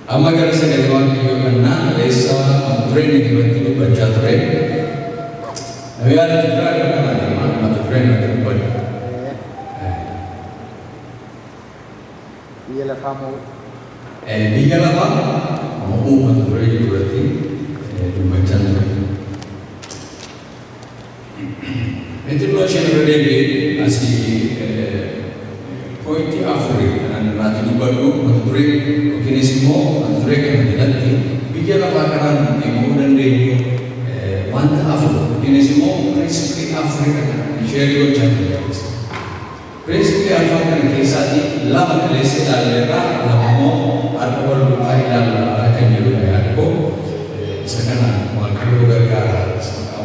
Amma gara sagale waaqayyoo kanaa aleessa tureen irratti dubbachaa ture. Nabiyyaala Tigiraa kanaa deemaa mata tureen irratti dubbadha. Biyya lafaa moo? Biyya lafaa moo mata turee irratti dubbachaa ture. Meetirnoo isheen irra deebi'ee asii pointii afurii kanaan irratti dubbadhu mata turee yookiinis immoo mata turee kana jalatti biyya lafaa kanaan deemuu dandeenyu wanta afur yookiinis immoo pirinsipilii afurii kana sheerii gochaa ture. Pirinsipilii afur kana keessatti lama kaleessa ilaalleerraa lama immoo har'a wal duukaa ilaallaa kan jedhudha yaada koo. Isa kana waaqayyoo gargaara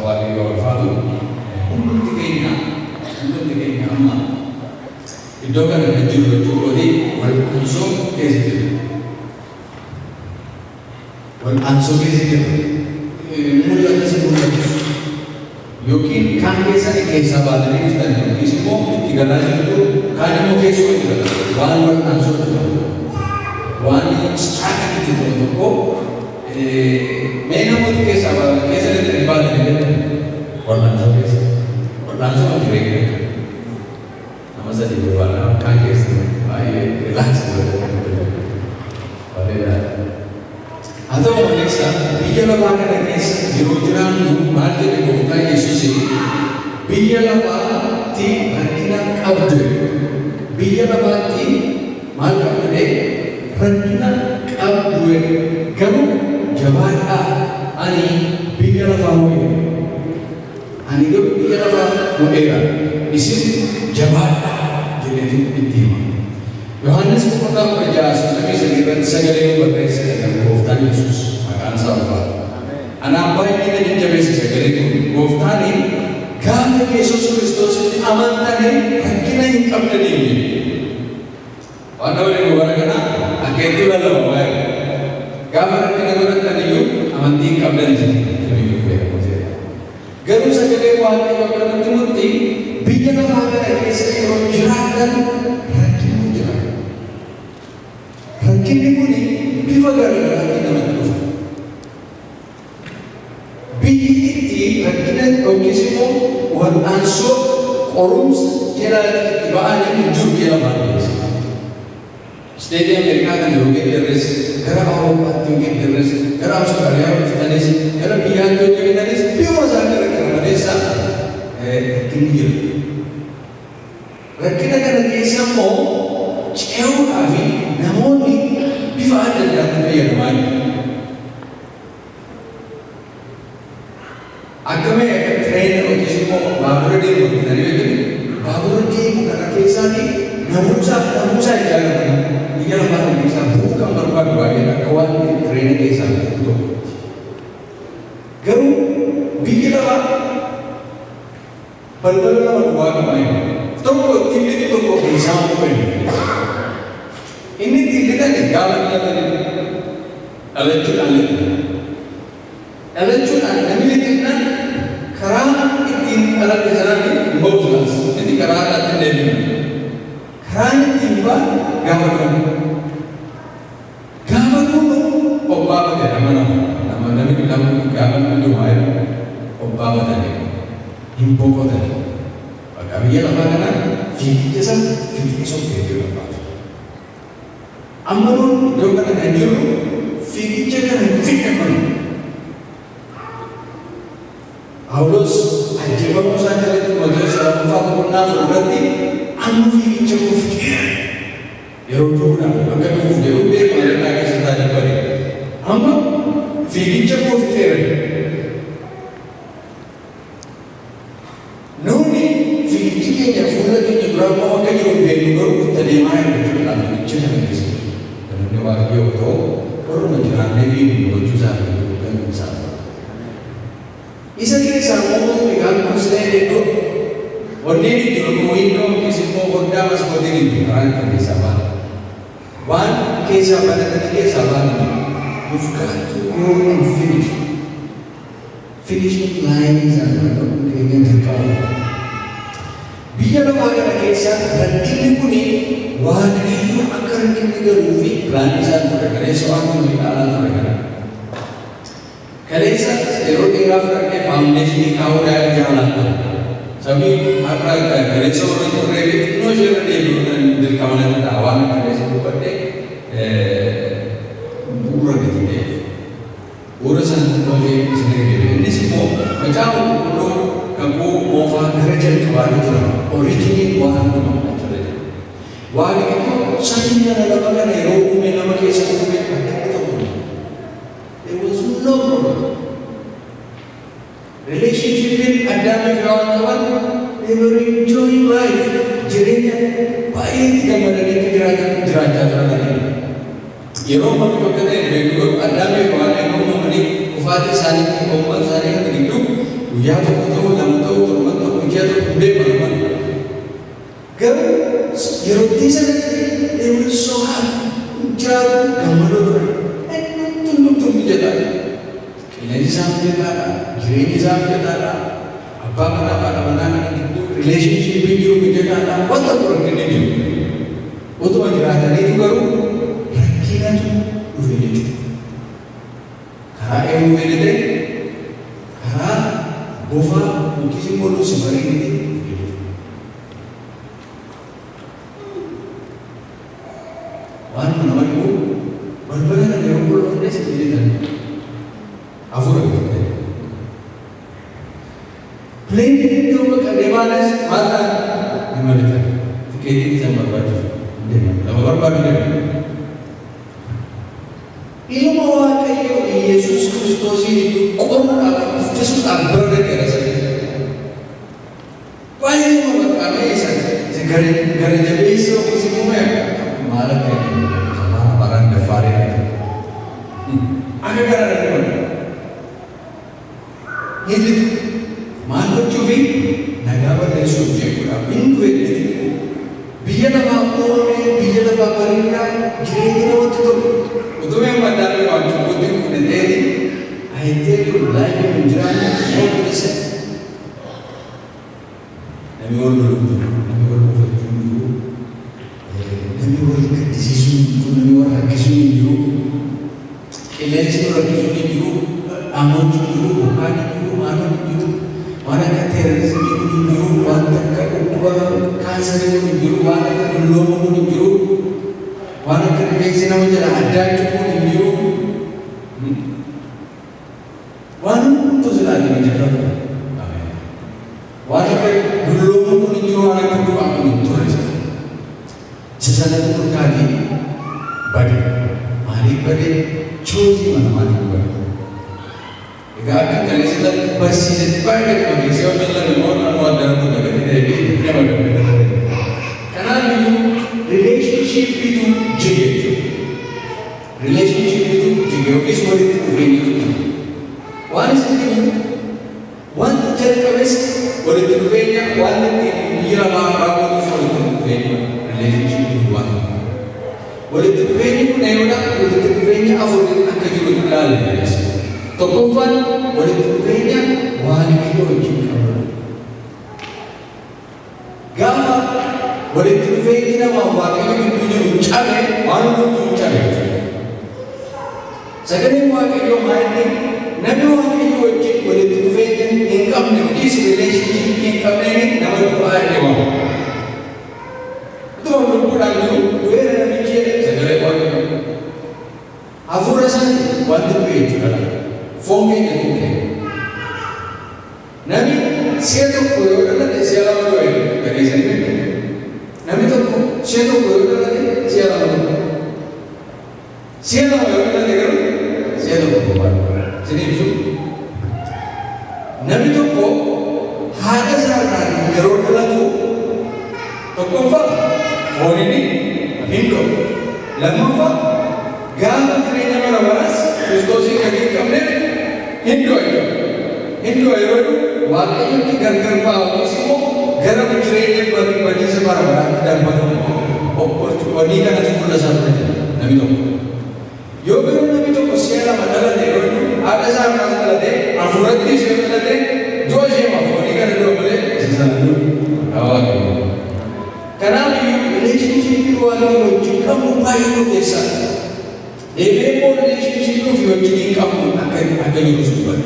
waaqayyoo ulfaatu hundi keenya amma iddoo kana kan jiru jechuudha wal'aansoo keessa jiru. Wal'aansoo keessa jiru mul'atu yookiin kaan keessaa baatanii dhuftan yookiis immoo itti galaa jirtu kaan immoo keessoo itti galaa waan wal'aansoo jedhamu waan istiraatiitii ta'u tokko mee namoota keessa galanii baatanii jirtan wal'aansoo keessa wal'aansoo jireenya nama sadii barbaada kaan keessa baay'ee rilaaks haa ta'u malee biyya lafaa kana keessa yeroo jiraannu maal jedhe gooftaan Yesuus biyya lafaatti rakkina qabdu biyya lafaatti maal qabdu rakkina qabdu garuu jabaadhaa ani biyya lafaa mo'e ani garuu biyya lafaa mo'eera isin jabaadhaa jedheetu itti hima. Yohaannis boqonnaa 6:9 sagalee barreesse kan gooftaan Yesuus maqaan isaa ulfaatu. Anaan baay'ee na jajjabeesse sagalee kun gooftaan gaafa Yesuus Kiristoositti amantanii rakkina hin qabdanii waan waliin bara kana akkeetti lallaba waa'ee gaafa rakkina godhatan iyyuu amantii hin qabdanii garuu sagalee waaqayyoo akkanatti nutti biyya lafaa kana keessa yeroo jiraatan rakkinni kun bifa garaagaraatiin namatti dhufa. Biyyi itti rakkina yookiis immoo wal'aansoo qorumsa jalaatti itti ba'anii jiru biyya lafaa keessa. Isteedii Ameerikaa kana yoo geeddarres gara Awurooppaatti yoo geeddarres gara Awustiraaliyaa yoo fitanis gara biyyaatti yoo geeddanis biyyooma isaan gara maleessa rakkinni jiru. Rakkina kana keessa immoo ce'uudhaa fi namoonni bifa adda addaatti fayyadamaa jiru. Akkamii akka tireena yookiis immoo baabura deemu bitanii beekani baabura deemu kana keessaati namuusaa ijaaratan biyya lafaa kana keessaa bu'uu kan barbaadu baay'ee akka waan tireena keessaa bitu tokko. Garuu biyyi lafaa balbala lama duwwaa qabaa tokko tilli tokko isaan dhufani. Ini tidak gagal tadi. Alajuan, kami lihatkan kerana itu alat kesaran ini bagus. Jadi kerana ada demi. Kerana tiba gagal. Gagal dulu. Obba pada nama kita gagal itu ayat. Obba pada ni. Impoko tadi. Kami yang apa kan? Fikir esok kerja apa? Amalun जो करना है जो फिक्र करना फिक्र करना Paulus ajaib musa dari itu bagai seorang fakir berarti anu fikir cukup fikir ya udah maka tu dia udah kalau lagi sedang beri anu fikir cukup fikir nuni fikir yang full itu berapa waktu yang dia baru terima yang betul lagi jangan risiko waaqayyoo ta'u warra jiraannee fi gochuu isaanii kan isaan isa keessaa uumamni kan kuuslee eeguu wanneen itti dhuguu yookiis immoo hoddaa maskootiin itti karaan kan keessaa baatu waan keessaa batatanii keessaa baatu you've got to go and finishing lines and keenya dirqama biyya lafaa kana keessa rakkinni kuni waaqayyo akka rakkinni galuu fi pilaanii isaan ture kaleessa waan kun midhaanaa ture kana. Kaleessa yeroo dheeraaf rakkee faawundeeshinii kaa'uu daa'ima jaalaa ture. Sabii har'a kaleessa warra turree fi xinnoo ishee deebi'uudhaan dirqama natti ta'a waan kaleessa dubbadhee bu'uura gadi ta'e. Bu'uura sanatti toolee isin deebi'e. Innis immoo macaafa qulqulluu kakuu moofaa gara jalqabaanii ture. Oriijiniin waan hundumaa ture. Waaqayyo samii kana lafa kana yeroo uume nama keessa uume akka inni ta'u. There was no problem. Relationship in Adam and Eva, they were enjoying life. Jirenya baay'ee gammadanii jiraachaa turan. Yeroo mamii bakka ta'e beeku Adam and Eva uumamanii kufaatii isaanii uummata isaanii kana gidduu guyyaa tokko ta'uu lama ta'uu torban ta'uu guyyaa tokko beekaman. Garuu yeroo itti sanatti they were so happy. Jiraatu gammadoo turan. Eenyutu mijataa. Qilleensi isaa mijataadha. Jireenyi isaa mijataadha. Abbaa manaa haadha manaa kana gidduu rileeshnshiippii jiru mijataadha. Wanta rakkinni jiru. Utuma jiraataniitu garuu rakkinatu dhufe jechuudha. Karaa eenyu fedhate karaa bofaa yookiis immoo lusifarii miti. Waan nama dhibu balbala kana yeroo qulqullees jedhan afura godhate. Plane yeroo bakka deemaanis maal ta'an hin malitan. Tikeetiin isaan barbaachisu deeman. Lama barbaadu deeman. Ilma Waaqayyo Yesuus Kiristoosiin qoruudhaaf uffisuudhaaf bira gaggeessan. Baay'ee nama qaamee isaan gara jabeessa yookiis immoo maal akka inni baraan dafaaree akka gara dhaban. Inni maal gochuufi nagaa balleessuuf jechuudhaaf hin dhufetti biyya lafaa uumame biyya lafaa bareedaa jireenya namatti tolu. Utuma hin maddaale waan cubbutti kun ta'eeti ayitee kun laayifii hin jiraanne yoo bilisa namni wal loluu jiru namni wal buufachuu jiru namni wal gaddisiisuu jiru namni wal rakkisuu jiru qilleensi wal rakkisuu jiru amoonni jiru bokkaan jiru maanoon jiru waan akka teerorizimii kun jiru waan akka dhukkuba kaansarii kun jiru waan akka dulloomuu kun jiru waan akka rifeensi nama jala addaachuu kun hin jiru waan hunduu silaatiin jiraatu waan akka dulloomuu kun hin jiru waan akka dhukkuba kun hin turre sanatti murtaa'ee bade maaliif bade choosii mana maaliif bade egaa akka kaleessatti barsiisetti baay'ee qabeessa yoo ta'an immoo nama waddana kun dabalatee deebi'ee nama dabalatee kanaaf iyyuu relationshippiitu jige jechuudha. Relationshippiitu jige yookiis walitti dhufeenyatu waan isin jiru waan jalqabes walitti dhufeenya waan ittiin biyya lafaa raawwatuuf walitti dhufeenya relationshippiitu waan walitti dhufeenyi kun eeyoodha walitti dhufeenya afurii akka jiru ilaalu jedhesi. Tokkoffaan walitti dhufeenya waan inni wajjin qabudha. Gaafa walitti dhufeenyi namaa waaqayyo gidduu jiru cabe waan hunduu cabe. Sagaleen waaqayyoo maalini namni waaqayyo wajjin walitti dhufeenya hin qabne yookiis relationship hin qabneen nama du'aa deema. Utuma lubbuudhaan jiru du'eera namichi jedhe sagalee waaqayyoo. Hafuura isaanii wanti du'e jechuudha. Foon keenya du'e. Namni si'a tokko yoo dhalate si'a lama du'e dhageessanii beekamu. Namni tokko si'a tokko yoo dhalate si'a lama du'e. Si'a lama yoo dhalate garuu si'a tokko du'e. Isin ibsu. Namni tokko haadha isaarraa yeroo dhalatu tokkoffaa foonini hin du'u. Lammaffaa gaafa jireenya bara baraas Kiristoosii kan hin qabneef hin du'u. Hin du'u yeroo waaqayyotti gargar baa'uunis immoo gara jireenya badiisa bara baraatti darbatu wanni kanatti mul'ataa ture namni tokko. Yoo garuu namni tokko si'a lama dhalate yeroo haadha isaa irraa dhalate hafuuratti ishee dhalate du'a ishee maaf wanni kana du'a malee isa sana du'a. Karena relationship itu ada wajib kamu baik desa. Emo relationship itu wajib kamu akan harus buat.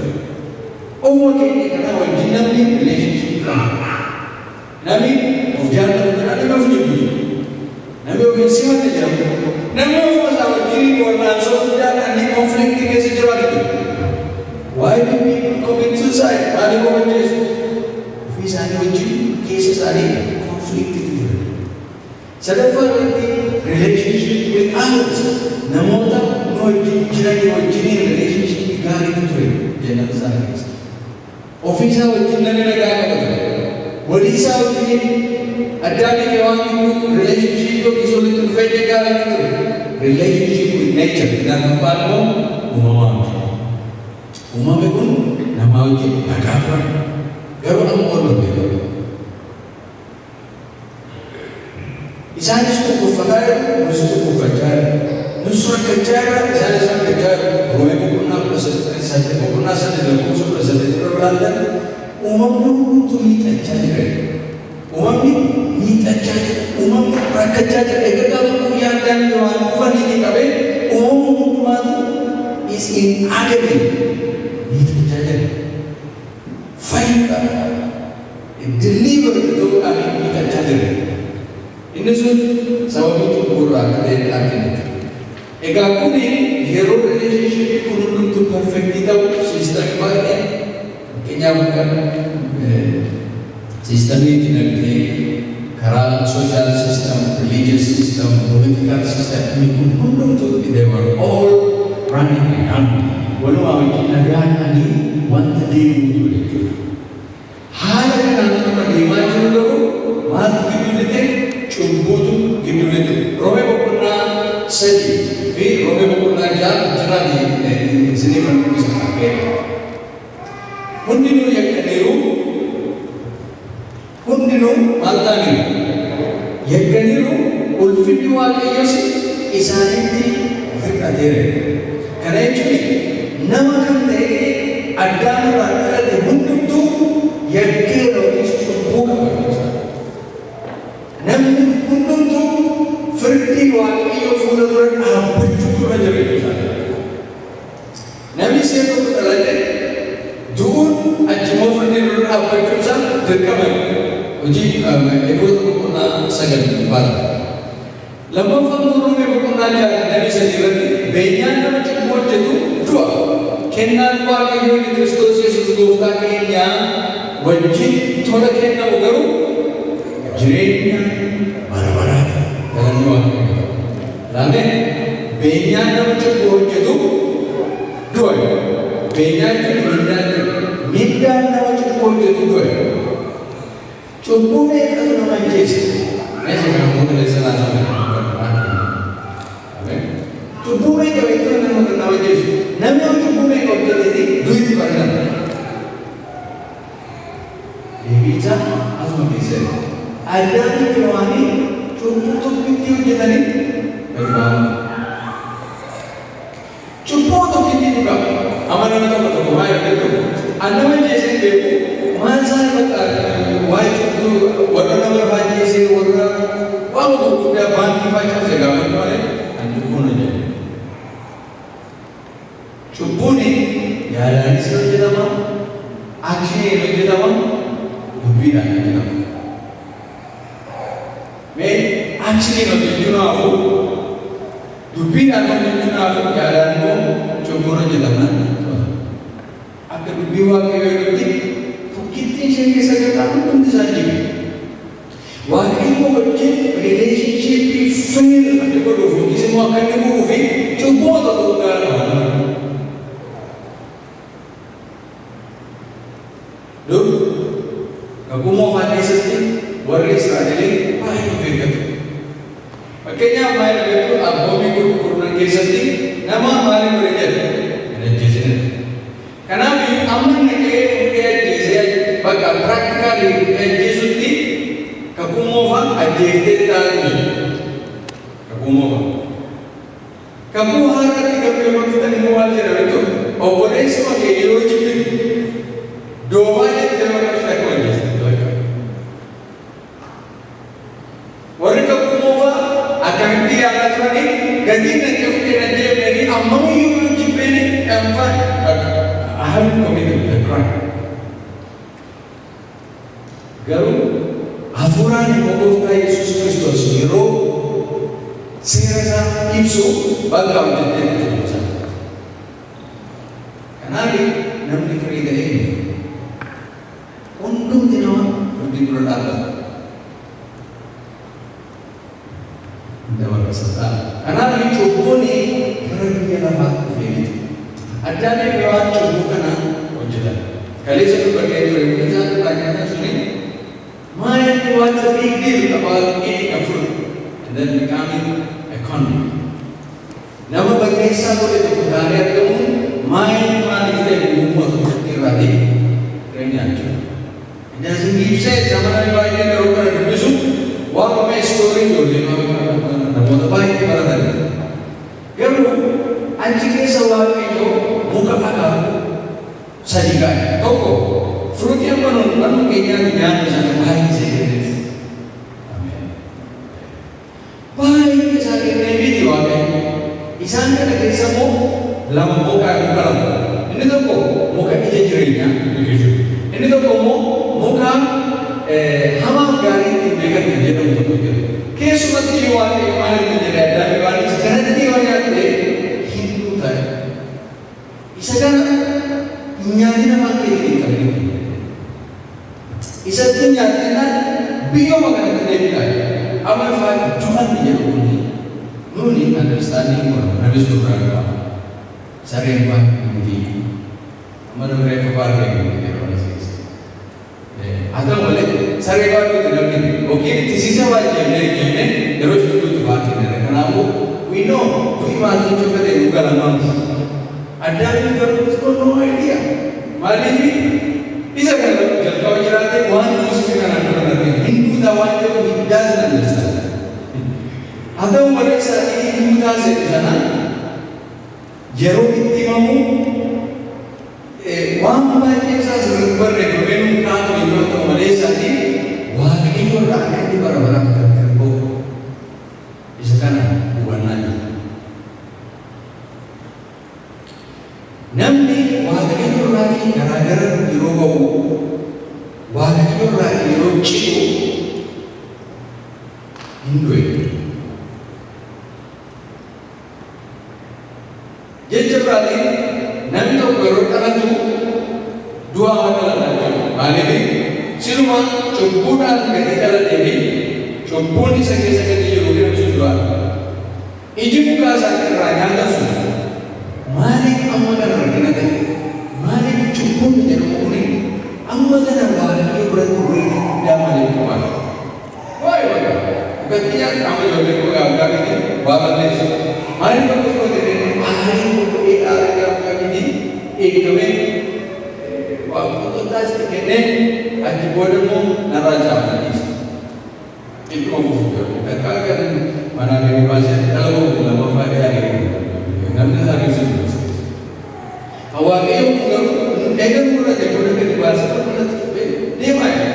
Oh mungkin karena wajib nabi relationship kamu. Nabi ujian karena nabi wajib. Nabi wajib siapa jam. Nabi wajib diri warna sudah nanti konflik tiga sejauh itu. Why do people commit suicide? Why do wajib? Visa wajib cases ada konflik itu. Therefore, the relationship with others, namota no jirani relationship gari itu jangan salah. Officer wajibnya negara apa? Polisi wajib ada di kawan itu relationship itu disulit terfede gari itu. Relationship with nature dan tempatmu umam. Umam pun nama wajib agama. Kalau kamu berbeda. Isaan suku kufadar, suku kufadar, nusra kejar, isaan kejar. Rumah pernah presiden, pernah saja dalam kursus presiden Belanda. Umam itu minta cajar, umam minta cajar, umam rakyat cajar. Kalau yang dan yang kufan ini kabe, umam is in agony, minta cajar. Fight, deliver itu kami minta cajar. Ini sudah sama itu kurang dari akhirnya. Ega kuni hero relationship itu untuk perfect kita sistem mana? Kenya bukan sistem ini nanti karena social system, religious system, political system ini pun untuk they were all running around. Walau awak negara ini want day untuk hal yang nanti bagaimana dulu, mati itu Cumbutu gitu itu. Rome pernah sedih, tapi Rome pernah jalan di sini pun bisa pakai. Undinu yang keliru, undinu maltani. Yang keliru, ulfinu wakilnya sih isaniti fikadere. Karena itu nama kan deh ada orang di mundur tu yang keliru itu cumbuka. Namun untuk verdi wakil fulan apa juga aja itu. Nabi siapa berkata, Jun ajmo verdi apa juga terkaman. Uji ibu tu pernah sangat bar. Lama famurun ibu pernah jalan Nabi sendiri. Banyak nama cuma itu dua. Kenal wakil Kristus Yesus Tuhan kenya wajib thoda kenal ugaru. Jirenya bara-bara dalam dua. Lalu banyak nama cukup itu dua. Banyak itu minda nama cukup itu dua. Cukup itu nama Yesus. Ini kamu boleh salah sama. Cukup itu nama Yesus. Nama cukup itu jadi duit mana? Dibaca atau dibaca? Ada di Firmani, cukup video je tadi. Bagaimana? Cukup untuk ini juga. Aman kita betul baik itu. Anda menjadi sesuatu. Masa kita wajib itu warna berbagai sih warna. Walau sudah banti baca segala macam. Anda pun aja. Cukup ni. Ya ada di sini kita mah. Aksi ini kita mah. Lebih dari kita mah. Actually, no, you know, to be a man, you know, Yaran, Chomora Jetaman. After the Biwa Kavati, to keep things in the second on the Sanji. What is relationship is fair at the good of it, is more kind of movie to both of them. Look, Kabumo Hanisati, what is Radley? Why do you Kenya main itu abomi kurang kesati nama main berikan netizen. Karena bi aman neke netizen baga praktikal netizuti kakumova ajete tani kakumova kamuhara tiga puluh kita ni mual jadi itu operasi pakai iroji doa je terus tak boleh. Warri kabumova akkamitti yaadaa turani gatiin naqamtee najjeebnanii ammamiyyuu hin jibbeeni kanfa I haven't committed the crime. Garuu hafuuraan gooftaa Yesuus Kiristoos yeroo seera isaa ibsu bakka hojjettee jirtu. Kanaaf namni firii ta'ee hundumti nama hundi dura dhaabbata. Kanaaf cubbuuni gara biyya lafaa dhufee miti. Addaan waan cubbuu kana hojjetan. Kaleessa dubbannee ture isaan dhaqanii suni mind what's a big deal about eating a fruit and then becoming a convict. Nama bagaisaa boleh tukar argamu mind maaliif ta'e uumatu irratti keenya jechuudha. Doesn't give sense. Nama baay'ee yeroo kana dubbisu waamame istoorii ijoollee namoota baay'ee baratan. Garuu achi keessa waaqayyo muka akaakuu sadii kaa'e. Tokko fruitii amma nuti keenyaan nyaanni sana baay'ee seereef. Baay'ee isaa kennee miti waaqayyo. Isaan kana keessa immoo lama muka lama. Inni tokko muka ija jireenyaa. Inni tokko immoo muka hamaa gaarii ittiin beekamu jedhamu tokko jira. Keessumatti yoo waaqayyo maal inni jedhee addaa waan kanatti yoo nyaatte hinduu ta'e. Isa kana nyaati namaa keetiin qabne. Isatti nyaatteenaan biyyoo kanatti deebiidhaan amma fa'aa jumanni jedhu nuni understanding nabis duraan sareen baay'ee amma namni faarre atau boleh saree baay'ee dinagdee ookii tisiisa baay'ee jennee yeroo itti baay'ee kanaafuu we know kuyi maatiin jokkatee nu galamaan addaan garuu no idea maaliif isa kana jalqaba jiraatee waan nuti kanaan dura darbee hinduutaa waan jedhu hiddaa understand atau malee isaanii hinduutaa seetu sana yeroo itti himamu waan baay'ee isaa sirriitti barreeffamee nu kaa'u yoo ta'u malee isaanii waaqayyo irraa akka inni barabaraan gargar ba'u isa kana hubannaa jiru. Namni waaqayyo irraa garaagara yeroo ba'u waaqayyo irraa yeroo citu hin du'e. Jecha biraatiin namni tokko yeroo dhalatu du'a dhalata maaliif siluma cubbuudhaan gadi dhalatee cubbuun isa keessa gadi jiru kan sun du'a iji mukaa isaa irraa nyaata sun maaliif amma kana rakkina ta'e maaliif cubbuun jedhamu kun amma kana waaqayyo biratti waliin guddaa malee qabaata waa'ee gatiyaa amma ijoollee koo gaafgaa miti waa balleessu maaliif akka osoo ta'e maaliif eegamee waaqota kennee achi boodammoo narraa caafaniisa. Ittuma fufuudhaaf akka kan manaa gadi baasee dhaloo lamaffaa dhiyaatee namni isaa ibsa dubbisa. Waaqayyo garuu eegan fudhate booda gadi baasee fudhate deemaa jira.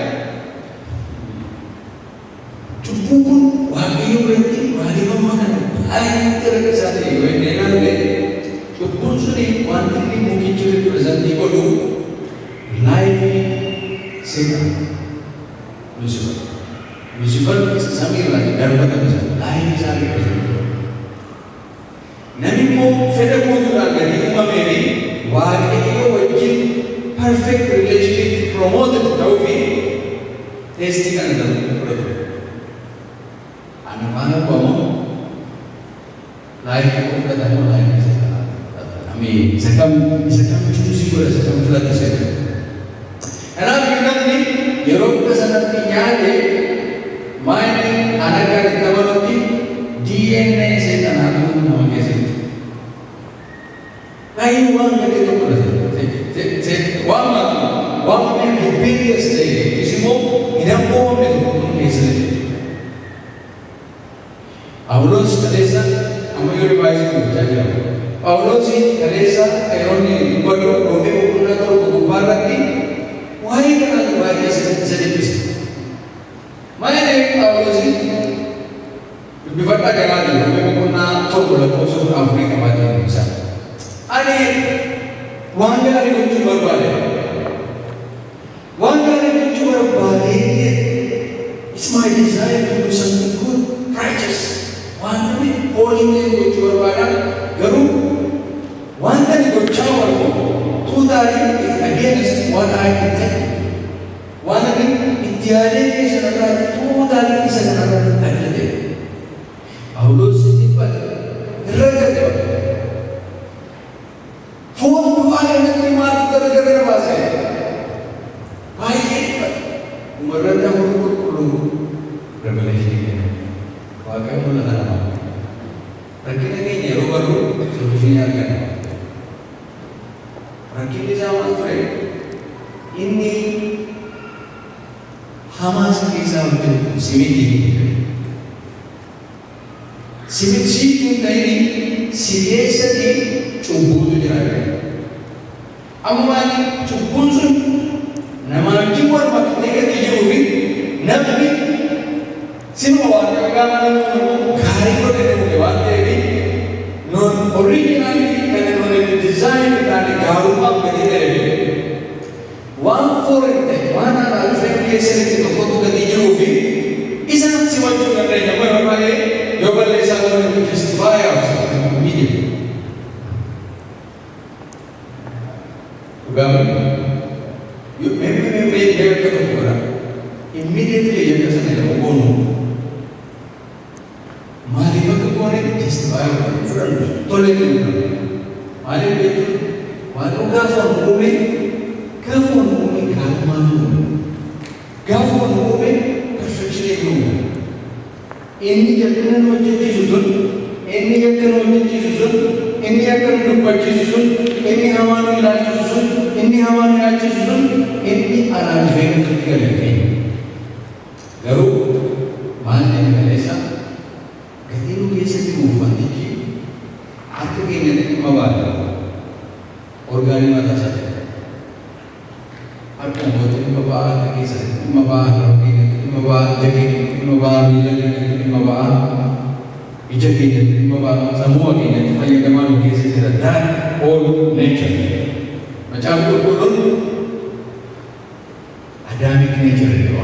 Cubbuun kun waaqayyo biratti maaliif amma kana baay'ee rakkisaa ta'e yoo inni ilaalle cubbuun suni wanti inni mukichi ripirezentii godhu laayifii seetan Lucifer samii irratti darbatame sana laayifii isaa ripirezentii godhu. Namni immoo fedha guutuudhaan gadi uumameefi waaqayyo wajjin perfect relationship promoted ta'uu fi teestii kan fudhatu. Ana faana bu'amoo laayifii fudhatamoo laayifii seetan. Sekam cuci gula sekam filati saya. Karena kita ni yeroo kesanatti nyaate maali anak kan tabalutti DNA setan aku nama kesit. Kayu wang jadi tu pula. Wang ni superior stage. Isimo idam pun itu kesit. Awalus kadesa amayo revise tu jadi. Paulosi kalesa ayoni bodo robe ukuna to kubarati why kana baaya sedipis maine Paulosi Pada kala dulu memang pernah coba lakukan Afrika bagian Indonesia. Ani wangga itu cuma balik. Wangga itu cuma balik. It's my desire to do something good, righteous. Wangga ini holy itu cuma balik. Garu wangga itu cawar itu. Tudari is against what I intend. Wangga ini tiada di sana. Tudari di sana ada. Paulus ini pada raga phone doa yang terima gara-gara bahasa baik mereka perlu revelasi wakai mula nama rakyat ini baru solusinya kan rakyat di zaman ini Hamas kisah untuk simiti Simit situ ini siasa di cubu tu jalan. Amman cubu tu nama jiwa macam ni kita jauhi. Nabi sinu warga kami hari itu dia warga ini non original kita non design kita ni garuma kita ni. One for it, one ada family kita foto kita jauhi. Isan siapa tu nak nama apa? You will let someone justify ourselves immediately. You maybe immediately you just say, "Oh no." Mari kita justify ourselves. Tolong itu. Mari itu. Mari gafon bumi perfection itu. Ini jadinya wajib susun, ini jadinya wajib susun, ini akan berubah susun, ini hawan lagi susun, ini hawan lagi susun, ini alam yang ketiga lagi. Lalu mana Malaysia? Ketika kita diubah ini, apa yang kita mahu? Organik ada saja. Apa yang kita mahu? Kita mahu jadi ijaki semua ini hanya kemana kita dan all nature macam pun ada nature itu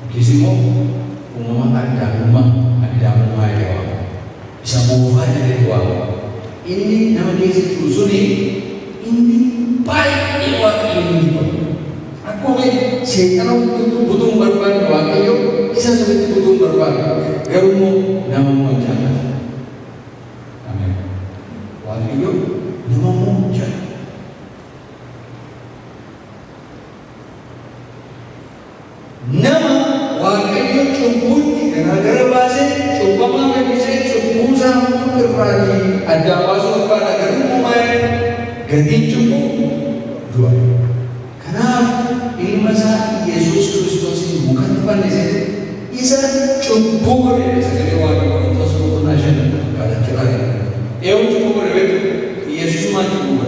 kisimo umum ada rumah itu bisa mengubah dari itu ini nama dia ini baik ini aku ni sekarang butuh berbuat waktu isa seperti butuh berbuat garumu namamu jangan amin waktu namamu jangan nama waktu cukup gara-gara bahasa coba makan bisa cukup sama berperani ada masuk pada garumu main ganti cukup dua masa Yesus Kristus ini bukan depan di sini. Isa cukup dari segala warga kita semua nasional pada cerita. Cukup dari Yesus maju.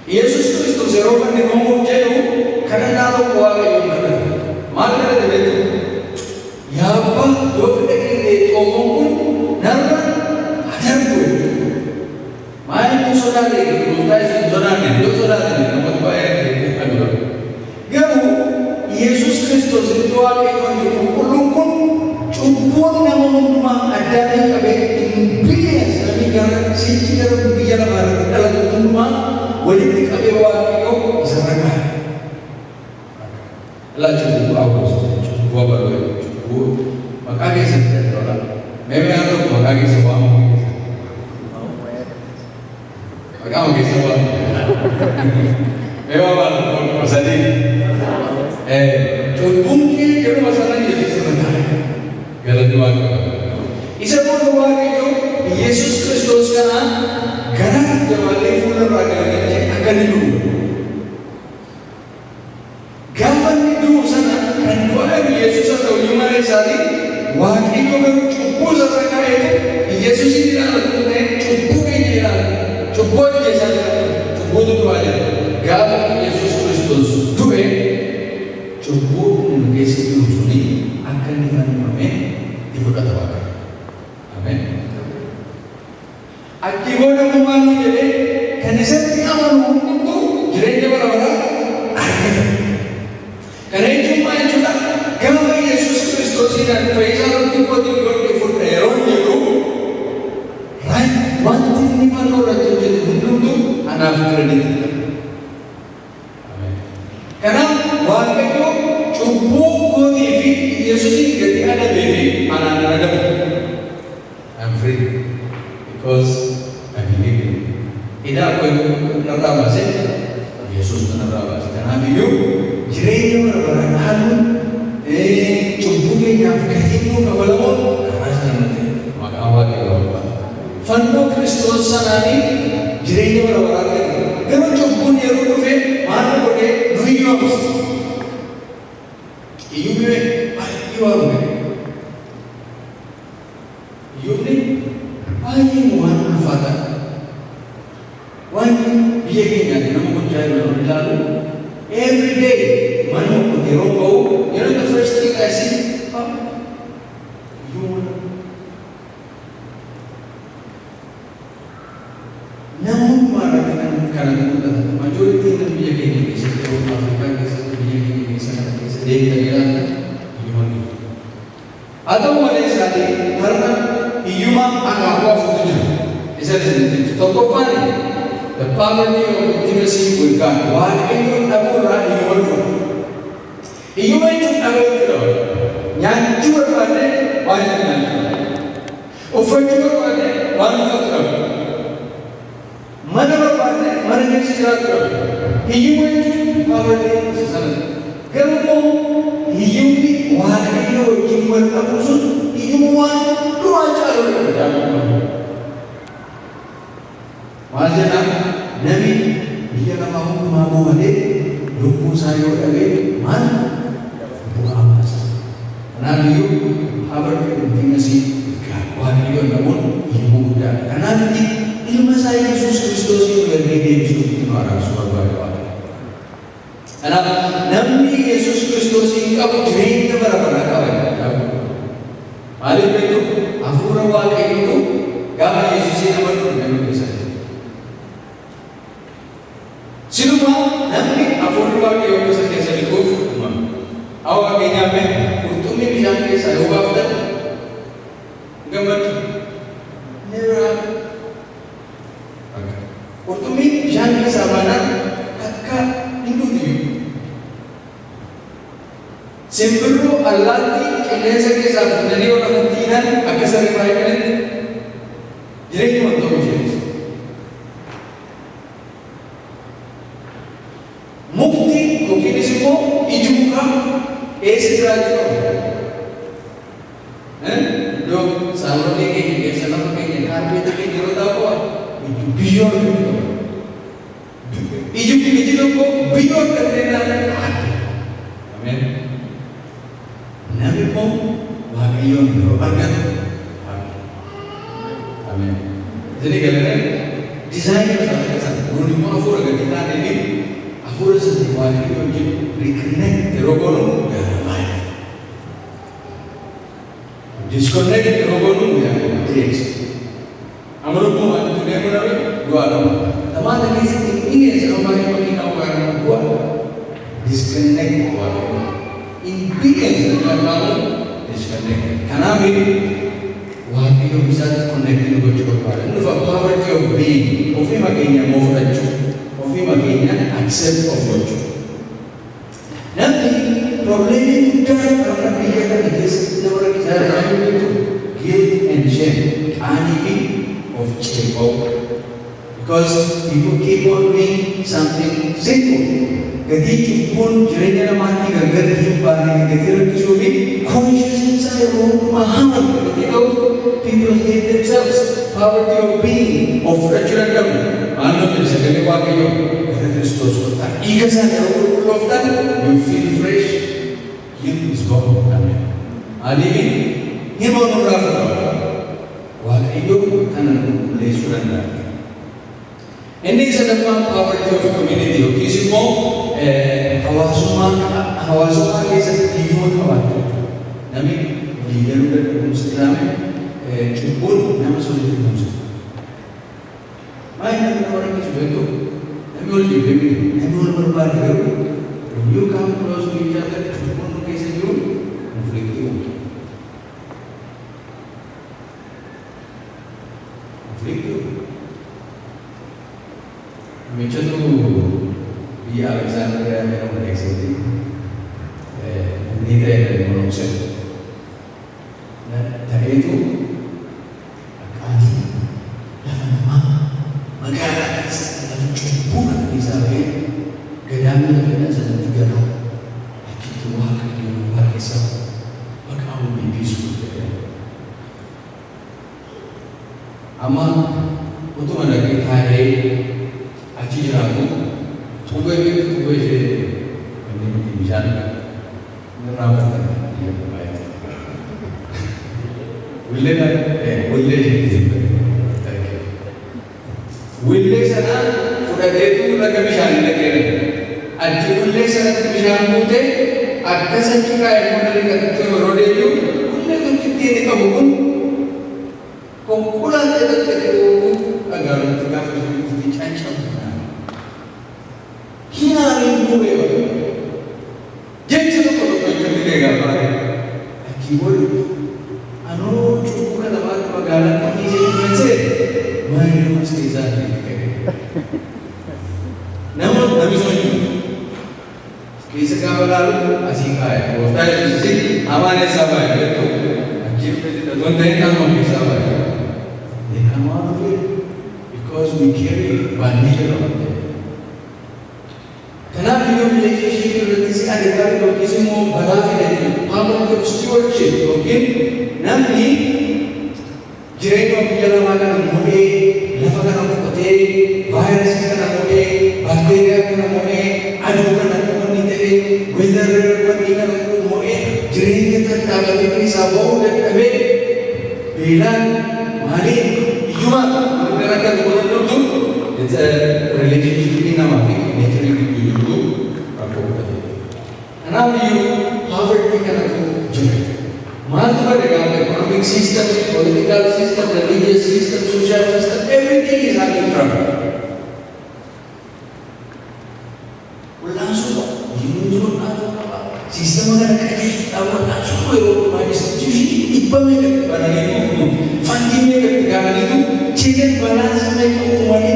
Yesus Kristus serupa di nomor jauh karena nalar warga yang benar. Maka dari itu, ya apa? Dua pendekar omong pun nalar ajar pun. Main saudara itu, bukan saudara nomor bayar. Yesus Kristus itu akan diperlukan cukup nama ada yang kabeh bias kami kan sisi dalam biar barang dalam rumah wajib kabeh wakil misalkan lah cukup cukup baru cukup makanya saya orang memang ada makanya semua makanya semua memang masalah mungkin kalau masalahnya jadi sebenarnya kalau dua isa pun dua itu Yesus Kristus karena jawali fulan rakyatnya akan itu gampang itu sana kan dua Yesus atau Yunani sari waktu itu baru cukup sampai itu Yesus ini cukup ini cukup aja saja cukup itu aja gampang Yesus Kristus cukup mengisi ini akan fannifamee ni fudhata Waaqayyo. Ameen. Akki godhamu maal nu jedhee kan isatti amanu hundumtuu jireenya bara baraa argata. Kana jechuun maal jechuudha? Gaafa Yesuus Kiristoosiidhaan fayyisaa nutti kootiin godhe fudha yeroo jedhu wanti inni fannoo irratti hojjetu hundumtuu anaaf kireeditii. Kanaaf Waaqayyo cubbuu kootii fi Yesuusiin gadi adabee fi anaan adabu. I'm free because I believe in him. Idaa koo narraa baasee Yesuus narraa baase. Kanaaf iyyuu jireenya bara baraa dhaaluun cubbuu keenyaaf gatiin nuu kabalamuun karaa sana nuti maqaa Waaqayyoo barbaada. Fannoo Kiristoos sanaanii jireenya bara baraa kennu. Garuu cubbuun yeroo dhufee maal godhee nu iyyuu hamuusa. Iyyuu biyya baay'ee waan ga'e. Iyyuuni baay'ee waan ulfaataa. Waan biyya keenyaatti nama gochaa jiru ilaalu every day mana yeroo ba'u yeroo the first thing I see namoonni maarratti kana mul'atan majoritiin nama biyya keenya keessatti yeroo Afrikaa keessatti biyya keenya keessa deemtanii ilaaltan iyyumanni. Haa ta'u malee isaanii har'a iyyuma akaakuu afuutu jira. Isa isin tokkoffaan the poverty of intimacy with God. Waaqayyoon dhabuurraa iyyuma dhufa. Iyyuma jechuun dhabuu jechuudha. Nyaachuu barbaadee waan hin nyaanne. Uffachuu barbaadee waan uffatu dhabu. Mana barbaadee mana keessa jiraatu dhabu. Iyyuma jechuun poverty isa sana. Garuu immoo iyyumni Waaqayyoo wajjin wal dhabuu sun iyyuma waan duraa caaluu danda'u. Maal jedhaa namni biyya lafaa hundumaa moo'atee lubbuu isaa yoo dhabee maal bu'aa baasa. Kanaaf iyyuu poverty of intimacy Waaqayyoon dhabuun himmuu guddaadha. Kanaaf ilma isaa Yesuus Kiristoosiin ergee deebisuuf itti nu araarsuu barbaade Waaqayyo. Kanaaf namni Yesuus Kiristoosiin qabu jireenya bara baraa qaba. Maaliif beektu hafuura Waaqayyoo gaafa Yesuusiin amanu nama keessa jira. Silumaa namni hafuurri Waaqayyoo keessa keessa lixuuf uumama. Haa fakkeenyaaf qurxummii bishaan keessaa yoo baaftan gammadu. Neeraa qurxummii bishaan keessaa baanaan akka hin dhugdu. Simbirroo allaattii qilleensa keessaa fuudhanii yoo nama diinan akka saree baay'inatti jireenya wanta hojjetu. Mukti yookiinis immoo iji mukaa eessa jiraachuu qabu? Iddoo saalonii keenya keessa lafa keenya kaarbeeta keenya yeroo taa'u biyyoon qabu. Iji tokko biyyoon kanneen Ameen. Namni immoo Waaqayyoon yeroo argatu Ameen. Jadi galereen dizaayinii isaa keessatti nuti immoo hafuura gadi taanee hafuura isaatti Waaqayyoo wajjin reconnect yeroo goonu gaaramaa. Disconnect yeroo goonu deemsa. Amalummaa waan nuti deemu dhabe du'aa qaba. Tamaata keessatti inni eessa Waaqayyoo wajjin nama gaaramaa du'aa. Disconnect Waaqayyoo. Impedance kan kamu disconnect. Kanaaf Waaqayyo isaatti connect nu gochuu barbaada. Inni poverty of being ofii makeenya moo fudhachuu ofii makeenya accept of gochuu. Namni probleemii guddaa kan biyya kana keessatti nama rakkisaa jiru guilt and shame qaanii fi of ceephoo. Because people keep on doing something sinful. Gadi cubbuun jireenya namaatti gargar hin baane gadi rakkisuu fi conscience isaa yeroo hundumaa haman gadi ta'u people hate themselves. Poverty of being of fudhachuu danda'u. Naannoo jedhu sagalee Waaqayyoo gara Kiristoos kottaa dhiiga isaa yeroo qulqullooftan you feel fresh. Guilt is gone. Amen. Adiin himoo nurraa fudhata. Waaqayyoo kana qulqulleessuu danda'a. Inni sadaffaan poverty of community yookiis immoo hawaasummaa keessatti hiyyoon qabaatu. Nami leader udah muslimnya cumpul nama sulit muslim. Mana ada orang yang sudah itu? Nami orang juga begini. Nami orang berbahagia. When you come close to each other, cumpul कैसे जो konflik itu. Konflik itu. Macam tu di Alexandria yang berekspresi. Ini dari manusia. Dari itu, magara dalam cumpuran misalnya, kadang-kadang kita sedang juga kita wahai di luar kisah, maka aku bisu. Amal untuk ada kita aci jeramu, tugas je, ini bicara. Merawat dia bayar. Wille sana sudah itu lagi misalnya lagi. Aji wille sana misalnya mute, ada saja yang dari kata rode itu, wille tu kita ni kabun, kumpulan itu agar kita boleh cancang. Hina ini boleh. Jadi Kibul, anu cukup kan dapat pagalan pagi saya main mesti jadi. Namun kami semua kisah kabar asing kaya. Waktu itu sih amanah sahaja itu. Akhir itu tuan tanya kamu kisah apa? They come out of it because we carry bandil on them. Kenapa you relationship berarti ada kali kalau kita mau balafi dari power of stewardship, okay? Nanti jirai mau bicara makan mode, lafakan aku kote, virus kita mode, bakteria kita mode, adu kan aku mode, weather kita mode, jirai kita kalau ini sabau dan abe, bilang mari cuma menggerakkan tubuh itu, it's a relationship ini nama naturally. Now you poverty can generate. Multiple economic system, political system, religious system, social system, everything is having trouble. Langsung, junjung apa? Sistem mana kerja? Awak langsung kau institusi iba mereka barang itu, funding mereka barang itu, check and balance mereka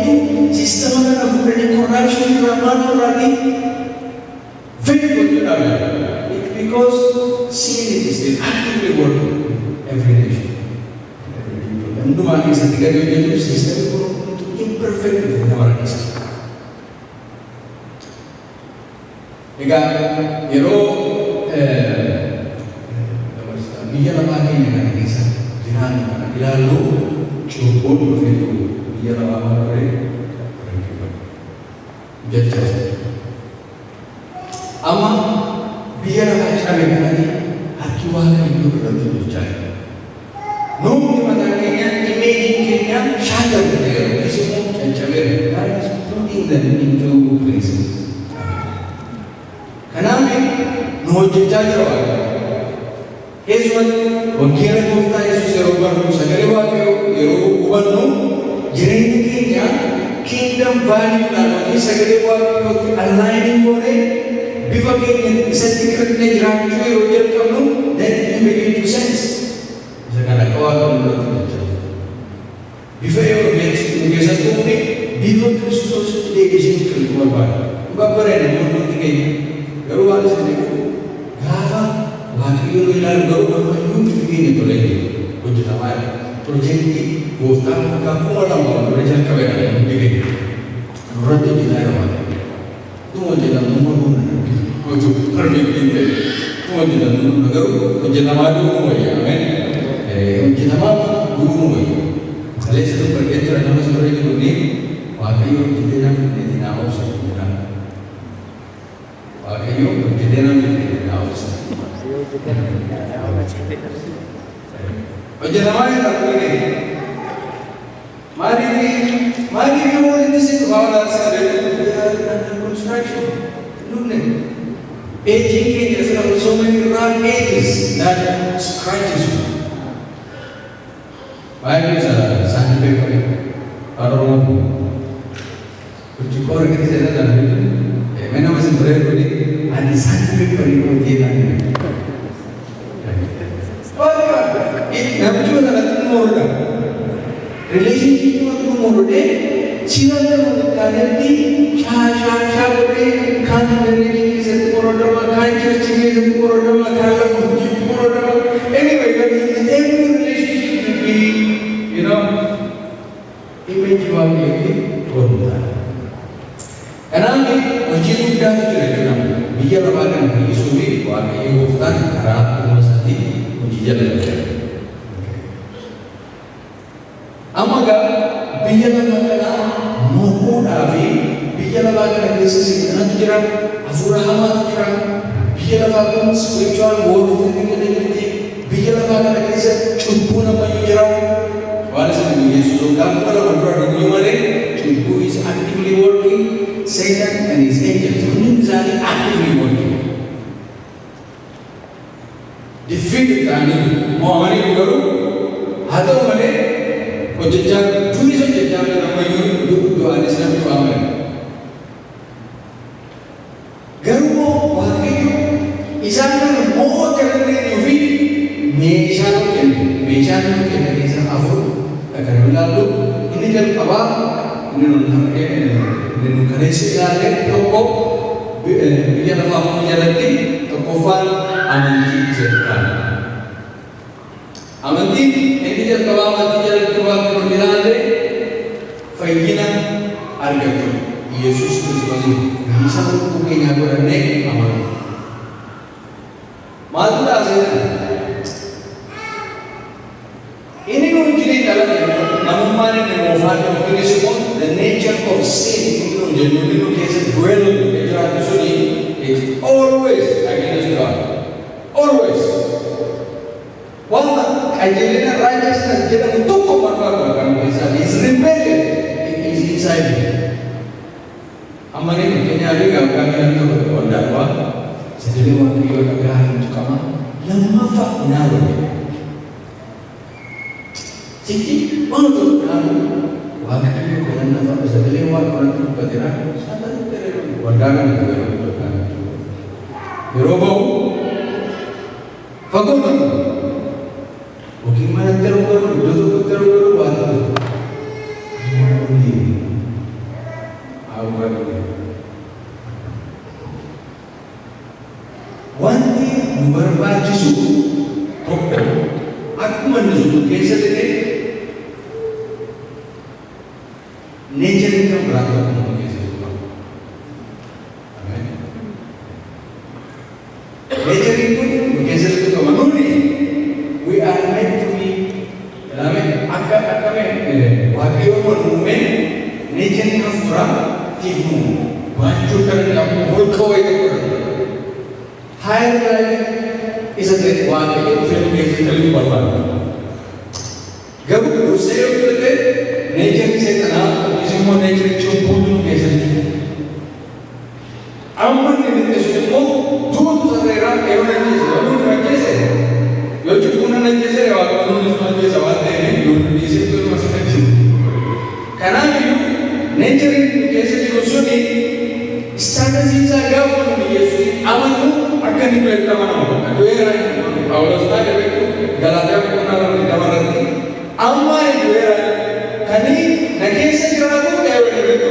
itu, sistem mana bukan corruption ramai lagi. Very good because sin is still actively working every nation. Untuk mati ketika dia itu sistem itu imperfect di orang Islam. Jika hero biar apa ini dengan Islam, jangan lalu cukup begitu biar apa mereka jadi. Ama biar apa lagi hati wahai itu berarti percaya. Nung matanya imagine nya shadow dia semua cacawer guys putting them into places. Kenapa? Nung jajar wahai. Yesus wakil kita Yesus serubah segala wahai serubah nung jadi nya kingdom value lalu segala wahai aligning boleh. Before getting certificate in gratitude, royal come then you begin to sense. Jangan kau akan berdoa. Before you get satu ni, before Kristus dia disini keluar. Bapa rena mungkin tiga. Baru ada sini. Gafa, wakil lalu baru baru begini boleh. Kunci nama projek ini, bukan kamu orang projek kawan begini. Orang tu tidak ramai. Tu macam nomor untuk pergi pindah, tu macam negara, macam nama dulu ya, kan? Macam nama dulu ya. Kalau saya pergi tu nama seorang itu ni, wakil kita nama usah kita. Wakil kita nama usah. Macam nama yang tak boleh. Mari kita boleh di sini bawa saya construction, Aging ages, there are so many wrong ages that scratches. Bible is sandpaper. Which you call it when I was in Brazil, I decided to put it it never nothing more. Relationship with more day, children with Kanati, Cha, can't release it for a kind of change for a anyway, but every relationship will be, image you are making for that. And I uji udah cerita, biar apa Yesus ini wahai bukan karena umasati uji jalan. Amaga biar apa mau David, biar apa Yesus ini nanti kira Abraham kira biar apa spiritual warfare ini biar apa Yesus cukup nama kira. Walau Yesus dalam kalau berdoa di mana cukup is actively working. Satan and his angels are actively working. Defeat Daniel. Mohammed Guru. Hado mane. Ojja tourism jja na mayu do alislam to amen. Garu wahyu isana mo kalne yuvi meshanu kene isa afu agar lalu ini kan apa ini namanya dan kerja lain toko biar apa menjalani toko fal amanti cerita amanti ini jadi kalau amanti jadi keluar kemudian faidina harga tu Yesus Kristus bisa mungkin aku dan nek aman malu dah saya ini mungkin dalam namun mana yang mufad mungkin semua the nature of sin genuinely case dwell is always against God. Always. One ideal righteousness jadi untuk kemanfaatan kita is rebellion. It is inside me. Amani mungkin ada kami nanti berdakwah. Jadi waktu itu kami untuk kami yang mafak nalar. Jadi untuk kami waktu itu kami nampak sebagai orang yang bergerak, sangat terlalu wandangan itu bergerak. Berubah, fakultas, bagaimana terlalu waktu, awal. Wanti berbaju suku, aku menunjuk kisah ini. Nature itu berangkat mengenai sesuatu. Amen. Nature itu mengenai sesuatu manusia. We are meant to be. Amen. Waktu monumen nature itu berangkat timu. Baju kerja berkau itu. Higher life is a great waktu itu film nature terlalu berwarna. Gabu berusaha untuk nature से तनाव किसी को nature चुप होने कैसे अमन ने नित्य सुनो दूध सरेरा एवं नित्य कैसे यो चुपना नहीं कैसे वाला उन्होंने समझे सवाल दे रहे यो नित्य तो मसला है karena itu nature कैसे जो सुनी status इंसान गाँव में Yesus aman tu akan diperintah mana dua orang Paulus tadi itu Galatia mengenal dalam arti aman dua orang kani nakese kerana ewe itu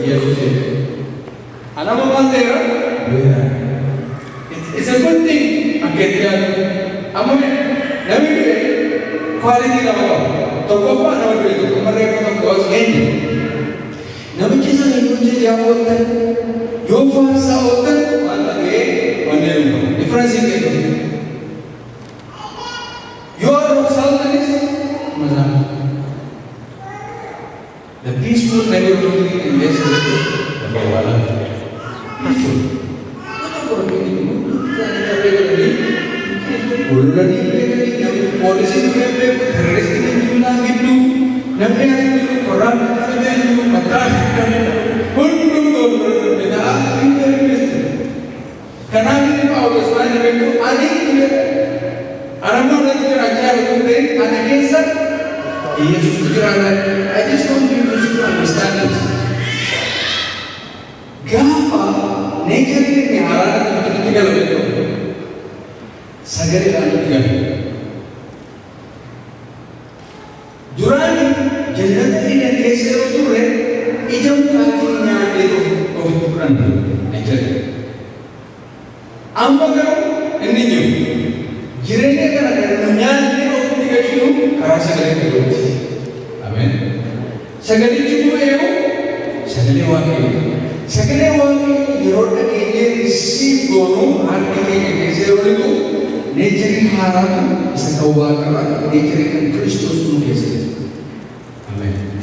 Yesus itu anak memandera it's a good thing akhirnya amame nabi itu quality nama tokoh nama itu mereka itu cause end nabi kisah itu jadi apa itu yo fasa itu mana ke mana difference itu yo orang saltanis macam the peaceful neighborhood in this city, the Bawala. Peaceful. What about it? Already, policy terrorist itu gitu. Nabi itu Quran itu matras itu beda interest. Karena ini Paulus itu adik Anamon nanti raja itu deh, anak kisah. Yesus berjalan. I just want you to understand this. Gapa nature ini hara itu tinggal begitu. Sagari lalu tinggal. Jurani jannah ini dan kisah itu deh. Ijam kakinya itu kebetulan nature. Amba kalau ini nyu. Jirenya kan ada menyanyi waktu tiga kilo, karena segala itu. Amin. Segala itu itu, segala wakil. Segala wakil, Yeruda kini receive dono, hati kini keseru itu, nature haram, sekawakaran, nature kan Kristus nu keseru. Amin.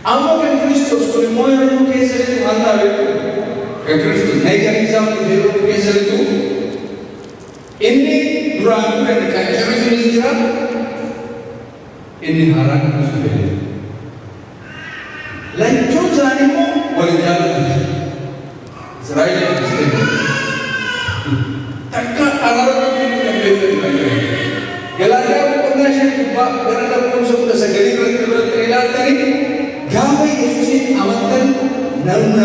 Amba kan Kristus, kalau mau yang nu keseru anda itu, kan Kristus, nature Islam nu keseru itu, ini durang dan kacar sudah jelas. Ini haram sudah. Lanjut zanimu boleh jalan. Seraya disini. Takkan alam ini yang berbeda. Gelagap pernah saya jumpa berada pun sudah segala berterima tadi. Gapai Yesus amankan namun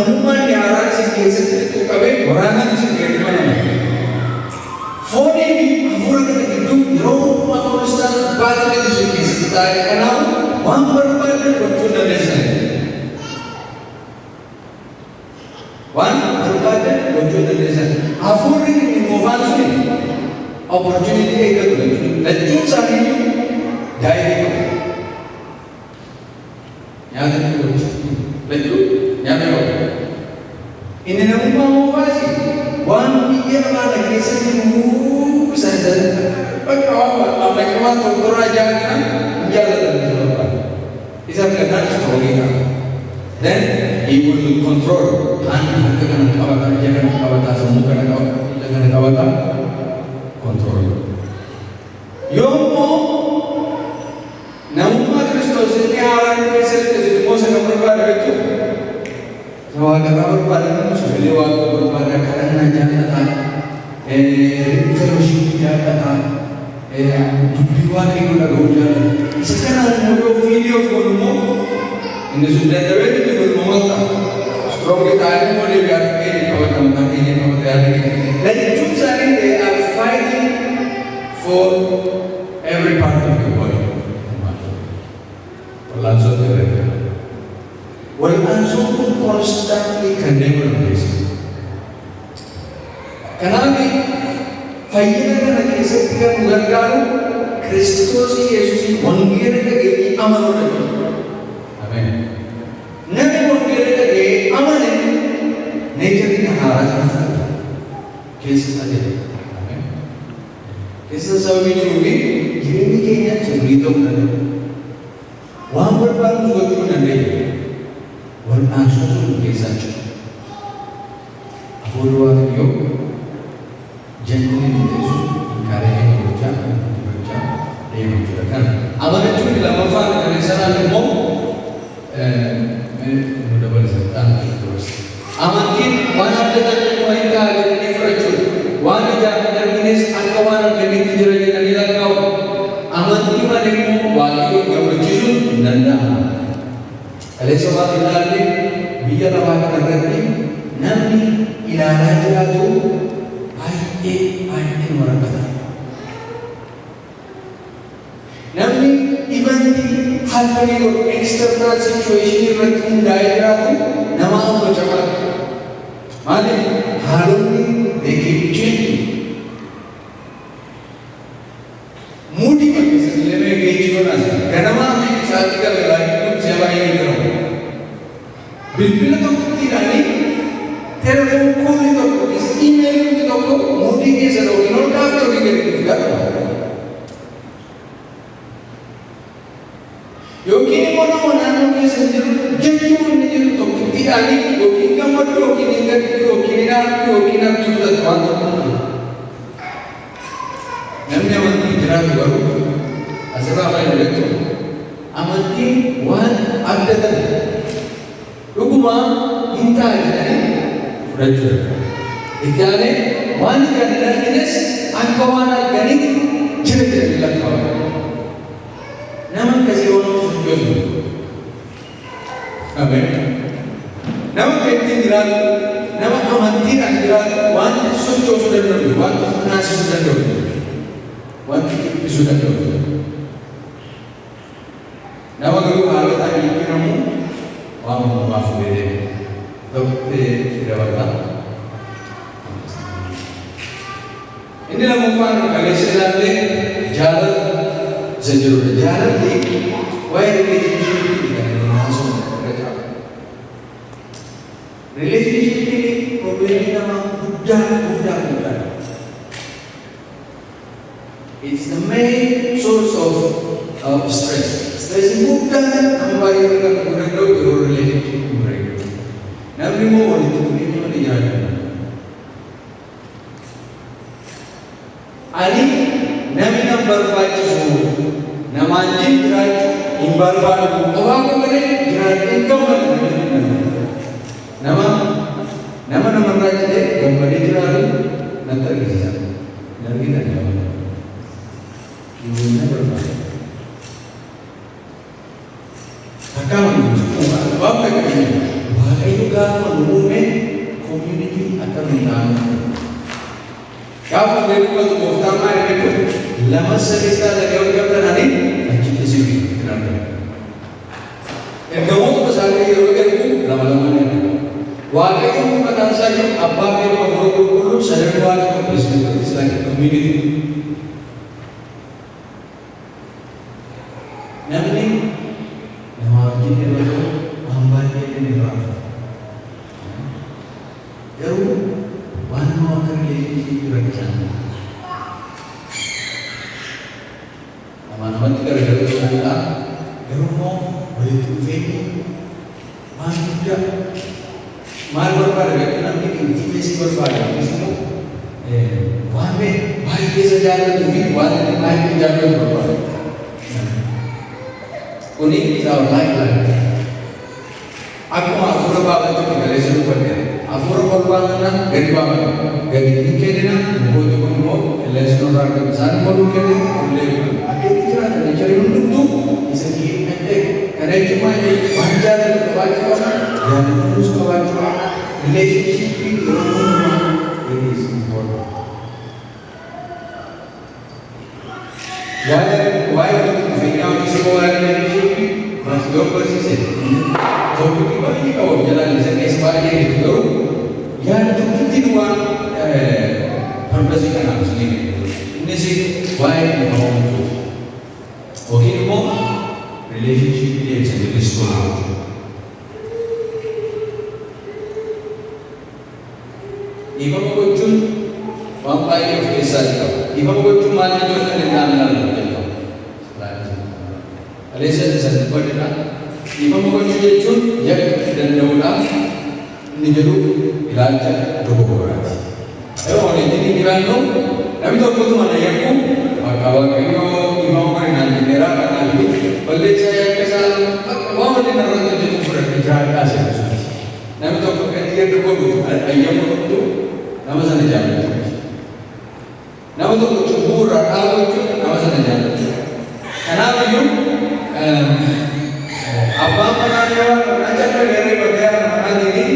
yang si Yesus itu kabe orang yang segala mana. Phone ini amuran itu roh manusia balik itu kita kenal memperbaiki berjuang desa. Berbagai berjuang desa. Amuran ini inovasi, opportunity itu dan juga ini daya itu. Yang itu betul, yang itu. Ini nama inovasi. Wan dia mana kisah ini saja. Apa mereka tu raja kan jalan dalam. Isap kena story kan. Then he will control. Kan kena kawat jangan kawat semua kena kawat jangan kawat control. Yomo nama Kristus ini orang kisah itu masa keberpada itu. Kalau ada keberpada itu sudah lewat keberpada karena jangan fellowship jata dibuat itu lagunya. Sekarang mau video kono ini sudah ada itu belum strong kita ini boleh biar ini kalau teman-teman ini kalau ini. Dan juga ini they are fighting for every part of the body. Langsung mereka. Langsung pun constantly condemn this. Kenapa? Fayyidah kan ketika menggagal Kristus Yesus mengira lagi amal lagi. Amin. Nabi mengira lagi amal ini. Nature ini harus ada. Kisah saja. Amin. Kisah sahaja juga. Ini kayaknya cerita mana? Wang berbaru juga tu nanti. Wang langsung kisah tu. Apa luar yo? Jangan Yesus karya bekerja, dia menceritakan. Amanah itu dalam mafan dari sana lemong, mudah berserta terus. Amakin mana dengan mereka yang difracur, wana jangan terminis akawan yang dijerakan adalah kau. Amakin mana yang wakil yang berjulur nanda. Oleh sebab itu, biar apa terjadi, nanti ilalah jatuh. Ayat orang kata. Namun, even di hal ini external situation ini daerah itu nama apa cakap? Mana hal ini dekik mudi bagi sebenarnya kehidupan asal. Kenapa kami saat kita lagi itu siapa yang berdoa? Bila tu tidak ni, telepon call itu, email itu mudi ke seluruh orang kafir kita juga. Yogi mana mungkin sendiri jadi pun jadi tu tidak ni yogi gambar yogi ni nak juga tuan. Namanya mesti jelas baru. Asal apa yang itu? Amati wan ada tadi. Rukuma inta jadi rajul. Ikhlas wan kan jenis angkawan ganik jira lakkaa'u. Nama akkasii waan sochoosu. Ameen. Nama keetiin jiraatu, nama amantiidhaan jiraatu waan sochoosuu danda'u, waan naasisuu danda'u, waan dhiibbisuu danda'u. Nama garuu haalota jijjiiramu waan hundumaaf fayyadee tokkotti dabalata. Inni lammaffaan kaleessa ilaallee jaalala isa jirudha. Jaalalli waa'ee rileeshiniishiipii kan inni haasa'u irra jira. Rileeshiniishiipiin probleemii nama guddaa. It's the main source of stress. Stress guddaa nama baay'ee irra kan danda'u yeroo rileeshiniishiipii bareedu. Namni immoo walitti dhufeenya malee jiraatu. Ani namni nama barbaachisu namaan jiraachuu hin barbaadu. Qofaa malee jiraachuu hin gammadu. Nama namarraa jedhee gammadee jiraatu natti argisiisa. Namni na gammada. Kiyyoo na barbaada. Akkaataa bakka kamiyyuu Waaqayyo gaafa nu uume community akkamiin taa'an. Gaafa beekumatu gooftaan maal jedhu lama sadeessaa dhagee wal qabdanii achitti sibiil hin argamu. Ergamoota basaasanii yeroo ergu lama ni argamu. Waaqayyo mataan isaa jiru abbaa fi hafuura qulqulluu sadarkaa Waaqayyo qopheessuutti isaan community. Namni nama wajjin yeroo waan baay'ee ni raafata. Garuu waan nama akka rileeshiniishiipii rakkisaan namatti gargaaruu danda'u. Garuu immoo walitti dhufeenyi waan guddaa maal barbaada beeku namni intimeesii barbaada. Kunis immoo waan baay'ee isa jaallatuu fi waan inni baay'ee jaallatu barbaada. Kuni isaa laayilaa akkuma hafuura baafachuu galeessa dubbadheera. Hafuura kolbaanana gadi baafatu. Gadi hin kennina namooti kun immoo qilleensa nurraa argamu. Isaan immoo nuu kennu illee akkatti jiraatan ijaarii hundumtuu isa keeyyadhee kana jechuun waan jaalatu qabaachuu qaba. Jaalatamus qabaachuu qaba. Rileeshiniishiipii yeroo hundumaa rileeshiniishiipii waa'ee walitti dhufeenyaa hojii waa'ee rileeshiniishiipii maasii barsiise. Topikii baay'ee qabu jalaan isa keessa baay'ee jiru garuu yaada tokkittiin waan purpose kanaaf siniif innis waa'ee dhufamuu yookiin immoo rileeshiniishiipii deebisa jallisuu. Dhiifama gochuun waan baay'ee of keessaa qaba. Dhiifama gochuun maal jechuun kan inni aannan Aleessa isa dubbadha. Dhiifama gochuu jechuun yakka danda'uudhaaf inni jedhu ilaalcha dogoggoraati. Yeroo waliin jiraannu namni tokkotu mana yakku akka Waaqayyoo dhiifama godhe naan jedheeraa kanaaf balleessaa yakka isaa waan waliin irratti hojjetu fudhate jiraadhaa seerasuuti. Namni tokko kan yakka godhu ayyaama godhu nama sana jaallatu. Nama tokko cubbuu irraa dhaabachuun nama sana jaallatu. Kanaafiyyuu abbaan manaa yoo mana jala garee baay'ee manaa jedhee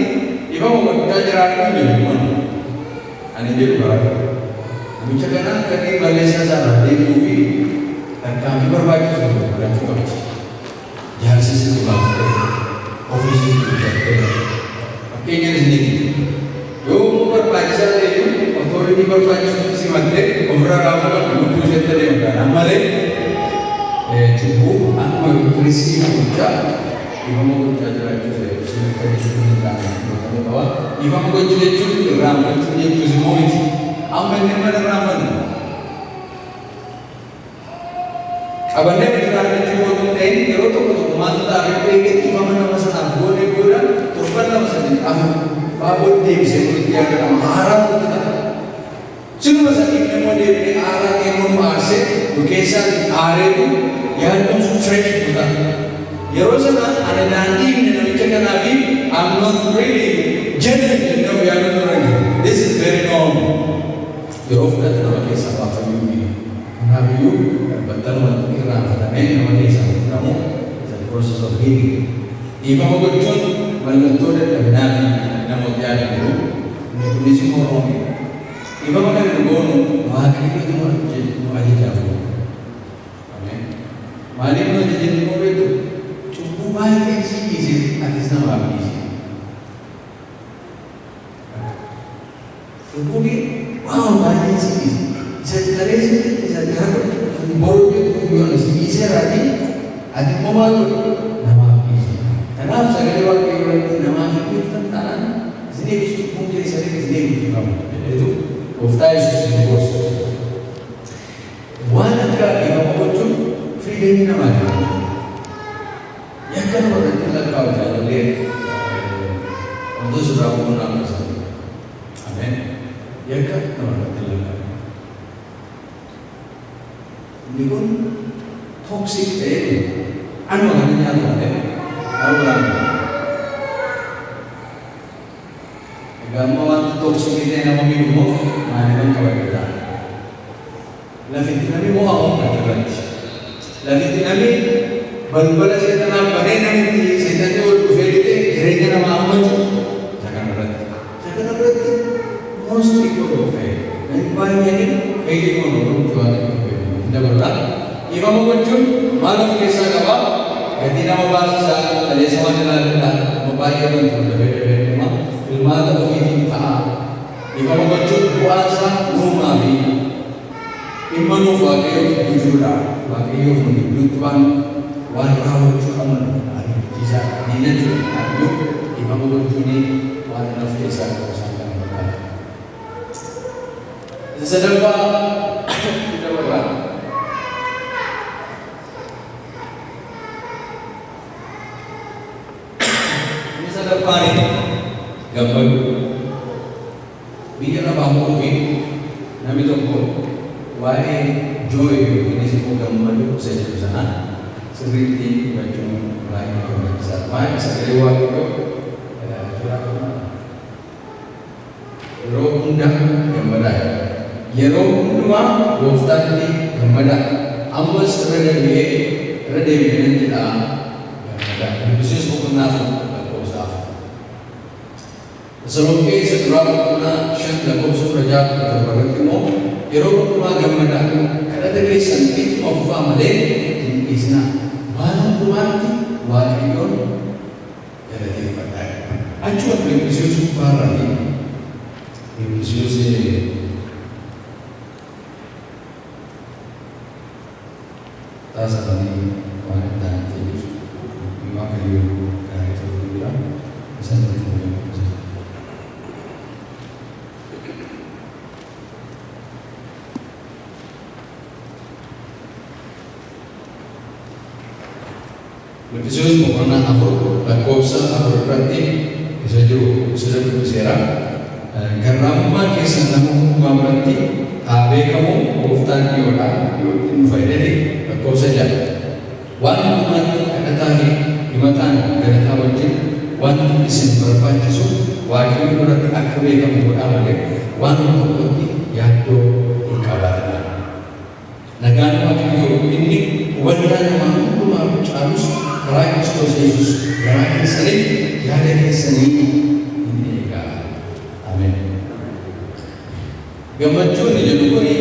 dhiifama guddaa jiraachuu jedhu ani jedhu baraka. Namicha kana kanneen balleessaa isaarraa deebi'uu fi tarkaanfii barbaachisu godhachuu qabdi. Jaarsisitti baafatee ofiisitti guddatee fakkeenyaanis ni yoo barbaachisaa ta'e otoorii barbaachisu simattee ofirraa raawwatan lubbuu isheetti deemuudhaan malee cubbuu akkuma kiristii guddaa dhiifama gochaa jiraachuu sirriitti hin taane. Dhiifama gochuu jechuun irraanfachuu jechuus immoo miti. Amma inni mana irraanfannu qabannee irraanfachuu yoo ta'e yeroo tokko tokko maaltu taa'ee eegee dhiifama nama sanaaf goonee booda torban nama sadii afur baaboo deebisee walitti yaadatamu haaraa nutti ta'a. Sinuma sadiif immoo deebinee haaraa keemmoo aarsee nu keessaa aareetu yaaddoon sun fresh tuta. Yeroo sana ana daandii inni namicha kanaafi I'm not really genuine in no yaaddoon. This is very normal. Yeroo fudhate nama keessaa baafamuu Kanafiyyuu battalumatti irraanfatamee nama keessaa fudhatamu is a process of healing. Dhiifama gochuun mallattoo dadhabinaa fi namoota yaadamu kunis immoo roomi. Dhiifama kana nu goonu waaqayyotu nu ajajaaf. Maaliif nu ajajanii immoo beektu cubbuu baay'ee si dhiisee atis namaaf dhiise. Cubbuu waan baay'ee si dhiise. Isa qareessitti isa gaafa boruu beektu yoo si dhiiseeraatii ati immoo maal godhu namaaf dhiise. Kanaaf sagalee waaqayyoo irratti namaaf dhiiftan taanaan isin cubbuun keessanii isin eeguutu qabu jedheetu gooftaa Yesuus nu gorsu. Waan akka dhiifama gochuun freedom namaa kenna. Yakka nama irratti lakkaa'u jaalallee wantoota irraa boqonnaa keessatti. Ameen. Yakka nama irratti lakkaa'u. Inni kun toxic ta'ee anuma kan nyaatu malee dhawuraan. Egaa amma wanta toxic ta'ee nama miidhumoo maaliif qabatu? Lafitti namni mo'amu kan irratti. Lafitti namni balbala seetanaa banee namitti seetanni ol dhufee dhufee jireenya namaa hammatu isa kanarratti. Isa kanarratti most people dhufee namni baay'een fayyadii kun dhufuutti waan dhufee dabalaa. Dhiifama gochuun maal of keessaa qaba? Gatii nama baasisaa kaleessa waan ilaalladhaa nama baay'ee wanti dafee dafee dhuma filmaata ofiitiin ta'a. Dhiifama gochuun bu'aa isaa uumaa fi dhimma nuuf waaqayyoo guddichuudha. Waaqayyoo kun gidduutti waan raawwachuu qabnu ariifachiisaa diina jiru arguu dhiifama gochuun waan of keessaa qabu isaan kan fakkaatu. Isa sadaffaa dabalaa. Inni sadaffaani gammadu. Biyya lafaa mo'uu fi namni tokko waa'ee joy yookiinis immoo gammadu isa jedhu sana sirriitti hubachuun baay'ee barbaachisaadha. Waa'ee sagalee waaqayyoo yeroo hunda gammadaa. Yeroo hundumaa gooftaatti gammadaa. Ammas irra deebi'ee jedhaa gammadaa. Yesuus boqonnaa lakkoofsaaf. Tasaloniqee isa duraa boqonnaa 5 lakkoofsa 6 irratti immoo yeroo hundumaa gammadaa kadhata keessan ittuma fufaa malee hin dhiisinaa. Waan hundumaatti waaqayyoon galateeffadhaa. Achuma Fiiliphisiyuus gubbaarraatii Fiiliphisiyuus taasifamanii waan itti aananii jiru. Waaqayyoo gaarii ta'uu jira. Isaan itti Fiiliphisiyuus boqonnaa 4 lakkoofsa 4 irratti isa jiru sirna dubbiseera. Garraamummaa keessan nama hundumaa biratti haa beekamu gooftaan dhiyoodha yoo ittiin fayyadame lakkoofsa 6. Waan hundumaatti kadhataa fi himataan galataa wajjin wanti isin barbaachisu waaqayyo biratti akka beekamu godhaa malee waan tokkotti yaaddoo hin qabaatinaa. Nagaan waaqayyoo inni hubannaa namaa hundumaa caalus karaa Kiristoos Yesuus garaa keessanii yaada keessanii hin eegaa. Ameen. Gammachuun jedhu kuni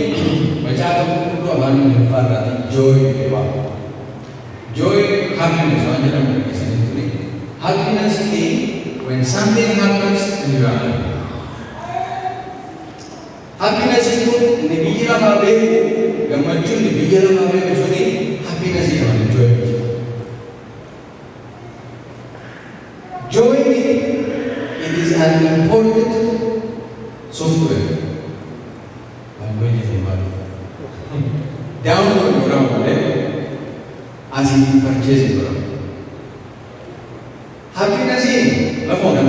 macaafa qulqulluu afaan Ingiliffaarraatiin joy jedhama. Joy happiness waan jedhamu keessatti tuni. Happiness is when something happens and you are happy. Happiness kun inni biyya lafaa beeku gammachuun biyya lafaa beeku suni happiness jedhama joy. Joy, it is an important software. Language is important. Download from as in purchase from. Happiness is before the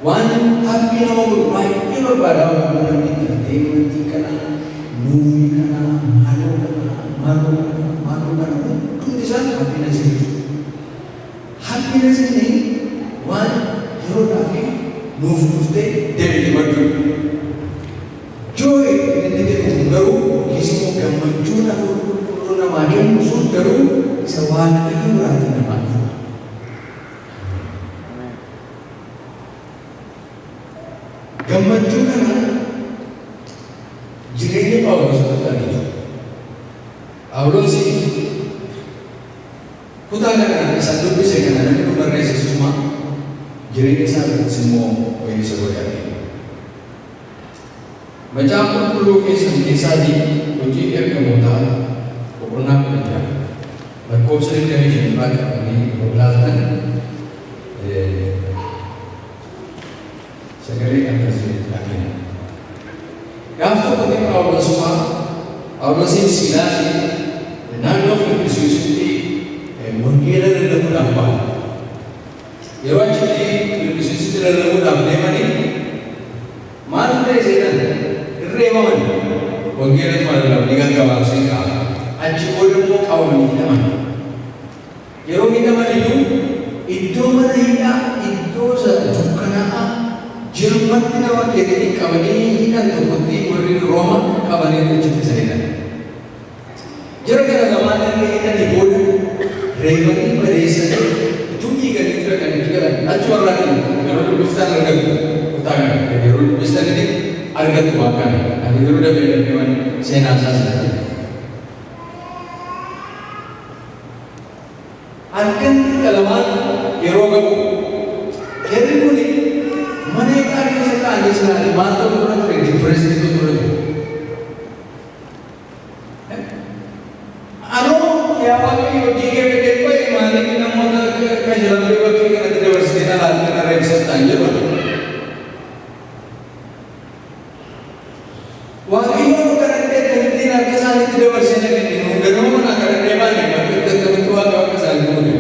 one happy now why ever bada entertainment kana movie kana malu happiness is. Happiness is one hero move to stay, Joy gammachuu kana jireenya Phaawulos argina. Phaawulos kutaa kana isa dubbise kana namni nu barreessisuma jireenya isaa irrattis immoo weellisa godhate. Macaafa qulqulluu keessaatii hojii ergamootaa boqonnaa 10 lakkoofsa 25 qabanii olaatan sagalee akkasii argina. Gaafa tokkotti Phaawulosiin Siilaasii naannoo Fiiliphisiyuusitti wangeela lallabuudhaaf ba'an. Yeroo achitti Fiiliphisiyuusitti lallabuudhaaf deemanii maal ta'e seenan irreemaman wangeela lallabanii gaggabaabsee kaa'an. Achi booda immoo qabamanii hidhaman. Yeroo hidhaman iyyuu iddoo mana hidhaa iddoo dukkanaa'aa jirmatti nama keessatti qabanii hidhan tokkotti warri Rooma qabanii achitti seenan. Jara kana lamaan illee hidhanii booda reebanii bareessanii utuu dhiiganii tura kan itti galan achumarraatiin yeroo dubbiftan argatu kutaa kana yeroo dubbistanii argatu waan kana ani yeroo dafee darbeewwan seenaa isaas argatu. Halkan kalamaan yeroo gahu jarri kun mana hidhaa keessa ta'anii siraan maal ta'u tura ture dipireesitii ture ture. Anoo yaa waaqayyo hojii kee fedhee bahe maaliif namoota qajeelamanii bakkee kanatti dabarsitee alaatti kana reebsattaan jedhu. Waaqayyoon kadhadhee akkamitti akka isaanitti dabarsee dhaqanii ganama mana kadhadhee baane akkamitti waaqa akka isaanii godhe.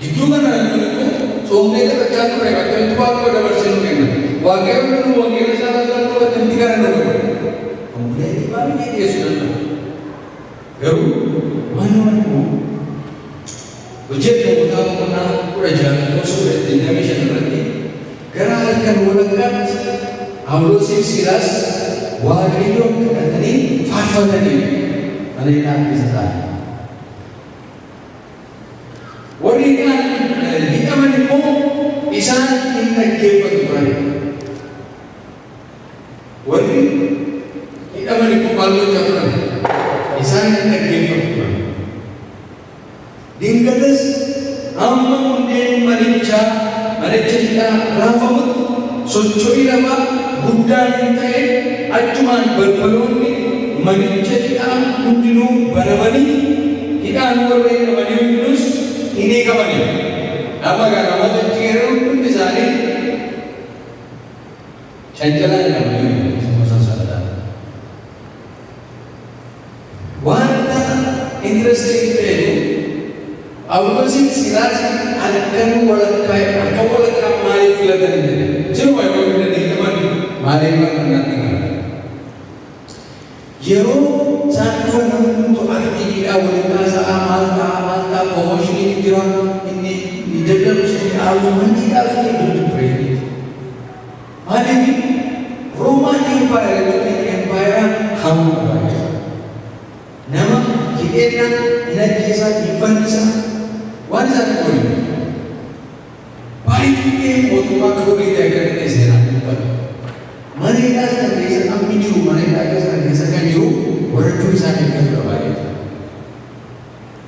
Gidduu kana soomnee kadhachaa ture akkamitti waaqa dabarsee nu kenna. Waaqayyoon nu wangeela isaa lallabu akkamitti gara nu godhe. Ammayyaa baay'ee dhiyeessuu danda'a. Garuu waan hojii ergamootaa boqonnaa 16 irratti gara halkan walakkaatti Phaawulosiif Siilaas Waaqayyoon kadhatanii faarfatanii mana hidhaa keessa ta'an. Warri hidhaman immoo isaan hin dhaggeeffatu turan. Warri hidhaman immoo maal gochaa turan? Isaan hin dhaggeeffatu turan. Dingatas amma hundeen manicha hidhaa raafamutti socho'ii lafaa guddaan hin ta'e achumaan balbaloonni manicha hidhaa hundinuu banamanii hidhaan warreen qabanii hundinuus hin eegamanii. Nama namoota jireenya hundi isaanii cancalaa jedhamanii sassaabataa. Wanta interesting ta'e Phaawulosiin Siilaasiin halkan walakkaa maaliif filatanii jedhe. Jiruma yeroo fidanii hidhaman maaliif akka natti yeroo isaan dhufan hundumtu artiidhaa waliin taasisaa maal ta'a promooshinii jira inni daddalu sun dhaabu manni dhaabu sun ture. Maaliif Roomaan empaayeraa hamma baay'ee nama hidheedhaan hin ajjeesaa dhiibbannisaa waan isaan godhe baay'ee mootummaa karoorrii ta'e kan inni seenaa dubbatu. Mana hidhaa sana keessa namni jiru mana hidhaa sana keessa kan jiru warrachuu isaanii akkasuma baay'ee.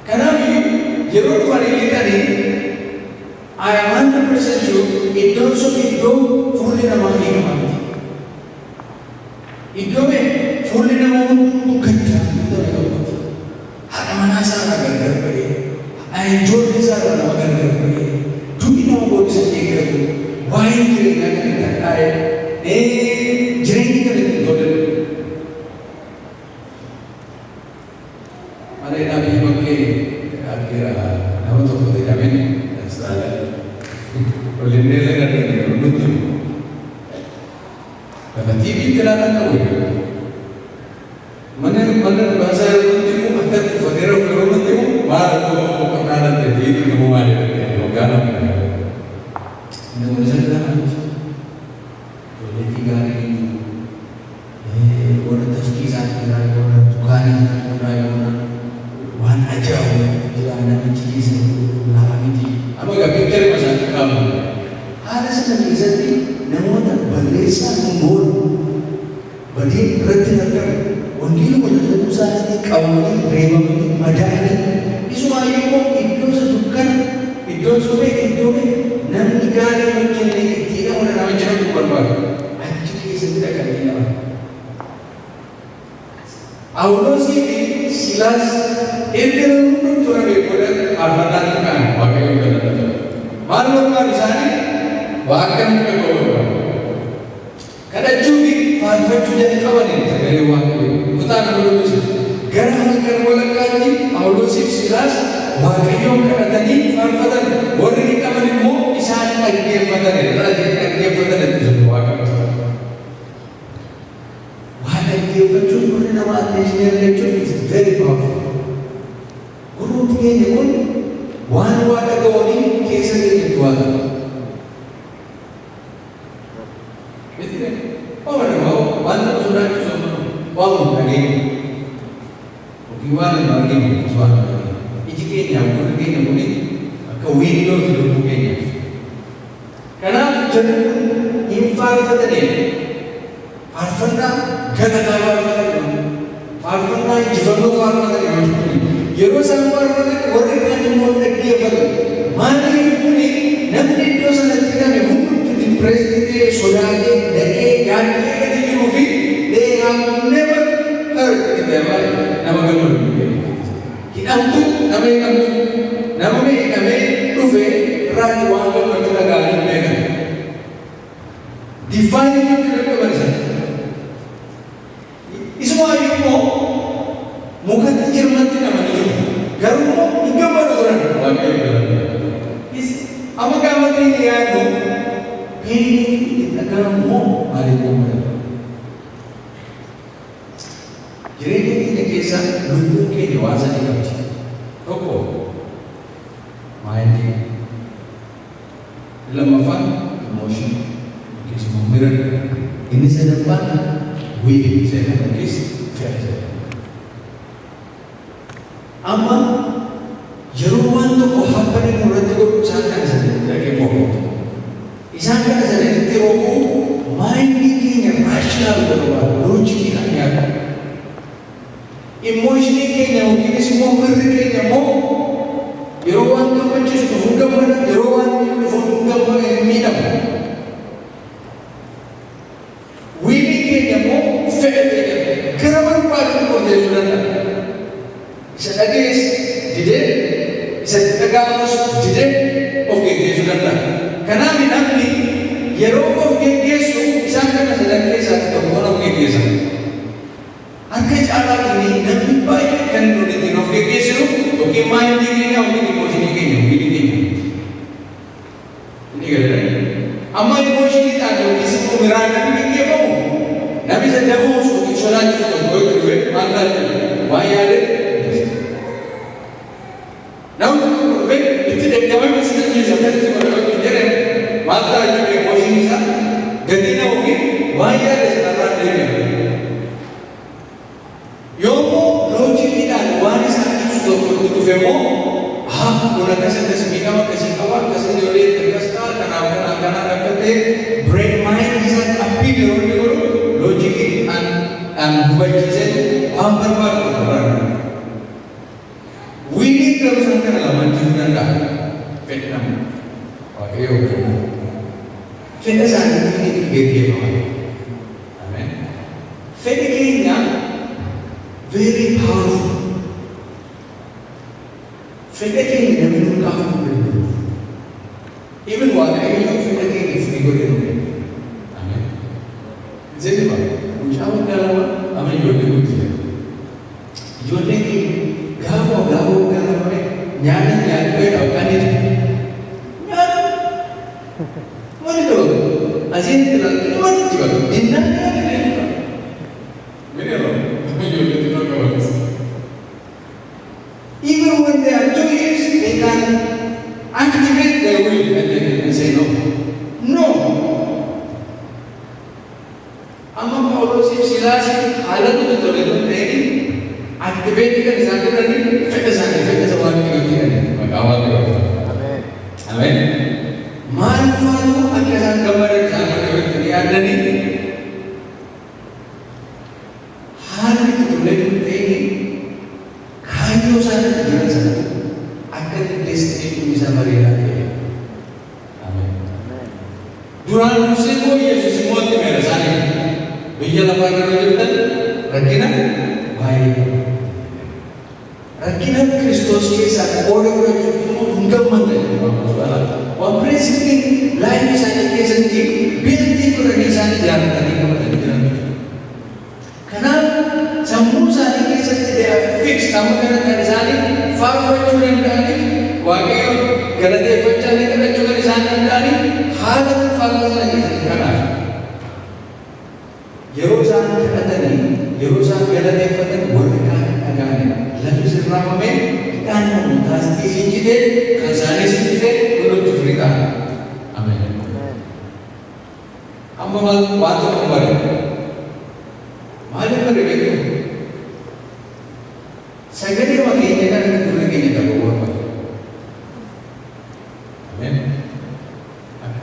Kanaaf yeroo dhufanii lixanii ayyamaan dabarsan jiru iddoon sun iddoo fuulli namaa eegamatti. Iddoo fuulli namaa hunduu gaddaa ta'e tokkotti. Haadha manaa isaa gargar bahee, ijoollee isaa nama gargar bahee, duudhi nama boodisa eeggatu, waa'ee jireenyaa kan itti hadhaa'e, jireenyi kan itti godhatu. Mana hidhaa biyya bakkee argeera nama tokkotti hidhameen Oleh dengan nuti, kata TV tidak tahu. Mana bahasa nuti mu akan fadera fadera nuti mu baru tu perkataan terjadi di rumah dia, negara mana. Indonesia dah boleh 3 hari ini. Orang terkisah orang bukan orang wan aja orang mencuri seluruh lama ini. Apa gak pikir masa kamu? Ada sedang izin namun badii irratti argame wangeela walakuu isaanii qabamanii reebamanii madaa'anii isumaayyuu iddoo isa dukkana iddoo sobee iddoo namni gaarii hojjenne ittiin nama nama jedhamu barbaadu achi keessatti dhaqanii nama Phaawulosii fi Siilaas erga namni turame booda afranatti kan waaqayyoon kadhatan maal barbaadu isaanii waaqan dhaga'u kadhachuu fi faarfachuu jalqabanii sagalee waaqayyoo kutaa nama dubbisa gara halkan walakkaatti Phaawulosii fi Siilaas waaqayyoon kadhatanii faarfatan warri qaban immoo isaan dhaggeeffatan jedhu waaqayyo waan dhaggeeffachuun warri nama attention argachuun is very powerful gurruutti keenya kun waan waa dhaga'anii keessa keenyatti waa ta'a waan nama sodaachisu waan hundanii yookiin waan hin arginu waan iji keenya gurri keenya kuni akka wiindoo lubbuu keenyaaf kanaaf jarri kun hin faarfatanii faarfannaa galataa faarfannaa injifannoo faarfatanii yeroo isaan faarfatan warri kaan immoo dhaggeeffatan maaliif kuni namni iddoo sanatti hidhame hundumtu dipireesitee sodaatee dhaqee yaadee gadi jiruu fi they have never heard in their life nama gammadu hidhamtu nama hidhamtu nama hidhamee dhufe irraatti waan gammachuu dhaga'anii beekan difaanii jechuudha qabanisa isumaayyuu immoo mukatti jirmatti namani jiru garuu immoo hin gammadu turan waaqayyo amma gaafatanii yaadnu peeniin itti dhaga'amu immoo maaliif gammada jireenya keenya keessa lubbuu keenya waan sadii qabdi tokko maayindii lammaffaan emotion keessumaa miira inni sadaffaan wiili seekan keessa fedha amma yeroo waan tokko habbanii irratti godhu isaan kana sadii dhaqee boqotu isaan kana sadii yeroo maayindii keenya raashinaal godhu loojikii kan yaadu emotionii keenya yookiinis immoo mirri keenya immoo yeroo waan gammachiisu dhufuun gammada yeroo waan dhufuun gammada hin miidhamu wiilii keenya immoo fedha keenya gara barbaadu murteessuu danda'a isa dhagees didee isa dhaga'amus didee of geggeessuu danda'a kanaaf namni yeroo of geggeessu isaan kana sadan keessaatti tokko of geggeessa akka caalaatiin namni baay'ee kan nuti ittiin of geggeessinu yookiin maayindii keenya yookiin emooshinii keenya wiilii keenya inni galee amma emooshinii yookiin immoo miraan namni geggeeffamu namni isa dabuusu yookiin sodaachisu tokko yoo dhufe maal taate waan yaade namni tokko dhufe itti deddeebiin isa keessa akkasitti godhama jedhame maal taate emooshinii isaa gadi na yookiin waan yaade sanarraan deebi'ame yoommoo loojiidhaan waan isaan ibsu tokkotti dhufe immoo kun akkasitti miidhama akkasii qaba akkasitti yoo deemte akkas ta'a kanaaf akka ta'e brain mind isaan abbii yeroo inni godhu loojikiidhaan hubachiisee waan barbaadu barbaadu wiilii garuu isaan kana lamaan jiruu danda'a fedhamu waaqayyoo kennu fedha isaaniitiin geggeeffama ameen fedhi keenya very powerful. Fedha keenya namni nuuf kaafamuu danda'u. Even waaqayyo fedha keenya firii godhee nu danda'u. Ameen. Jechuudha mucaa waggaa lama amma ijoollee guddisa. Ijoollee keenya gaafoo gaafoo nyaata nyaatee dhawqaan jedhu. Nyaata. Wani ta'u asiin itti wani itti balu dinnaa nyaata nyaata. Mene even when they are 2 years, they can activate their will and say no. No. Amma Phaawulos Siilaas haala tole ta'een activate kan isaan godhanii fedha isaanii waan godhanii maqaa waaqayyoo. Ameen. Ameen. Maal faatu akka isaan gammadan isaan godhanii yaadanii haalli ijoolleen ta'ee kaayyoo isaanii jiran sana akka destineetiin isa bareedaa ta'e. Duraan dursee immoo Yesuus immoo itti meera isaanii biyya lafaa irra jirtan rakkina baay'ee. Rakkina Kiristoos keessaa qooda fudhachuuf immoo hin gammadne. Waan pireesipiin laayinii isaanii keessatti beeltii godhanii isaanii jaallatanii qabatanii jiran. Kanaaf sammuu isaanii keessatti fiks amma kana kan isaanii faarfachuu danda'aniif Waaqayyoon galateeffachaa ni kadhachuu kan isaan danda'aniif haala faallaa sana keessatti kanaaf yeroo isaan kadhatanii yeroo isaan galateeffatan warri kaan dhaga'anii lafti sirraafamee hidhaan namoota isiinjitee kan isaanii isiinjitee godhutti firii ta'a. Ameen. Amma waan tokko bare maaliif bare beeku sagalee keenya kan akka gurra keenya qabu warra. Ameen.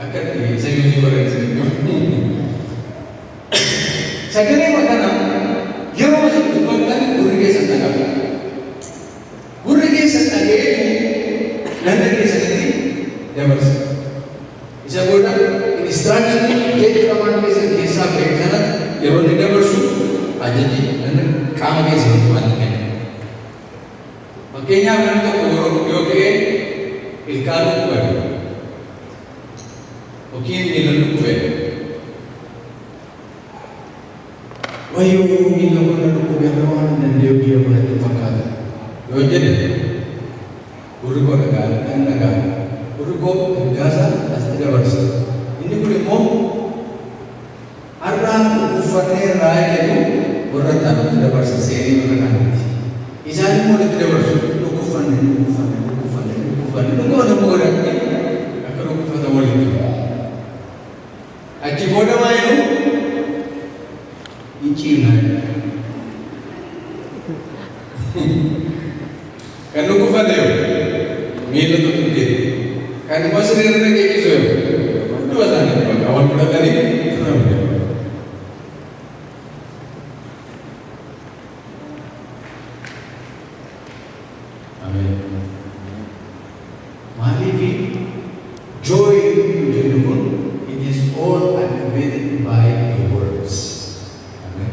Akka sagalee sagalee makana yeroo masih dubbattan gurri keessatti qabu. Gurri keessatti dhageetu nanda keessatti dabarsa. Isa booda instruction jedhaman keessaa beekana yeroo inni dabarsu ajaji nanda qaama keessatti waan kenna. Fakkeenyaaf namni tokko yoo ta'e ilkaan dhukkubate yookiin miila dhukkubate wayyoo miila mana dhukkubate waan danda'u biyya kanatti fakkaata yoo jedhe gurri koo dhagaa gurri koo gaasa asitti dabarsa. Inni kun immoo har'aan uffannee irraa jedhu warra ta'anitti dabarsa seenii warra kanatti. Isaan immoo itti dabarsu dhukkuffanne dhukkoo nama godhatti akka dhukkufata walitti. Achi booda maayinu hin ciimnaa kan dhukkufate yoo miila tokkotti kan immoo sirriirra dhageessisu yoo hunduma isaanii bakka wal fudhatanii joy it is all activated by the words. Amen.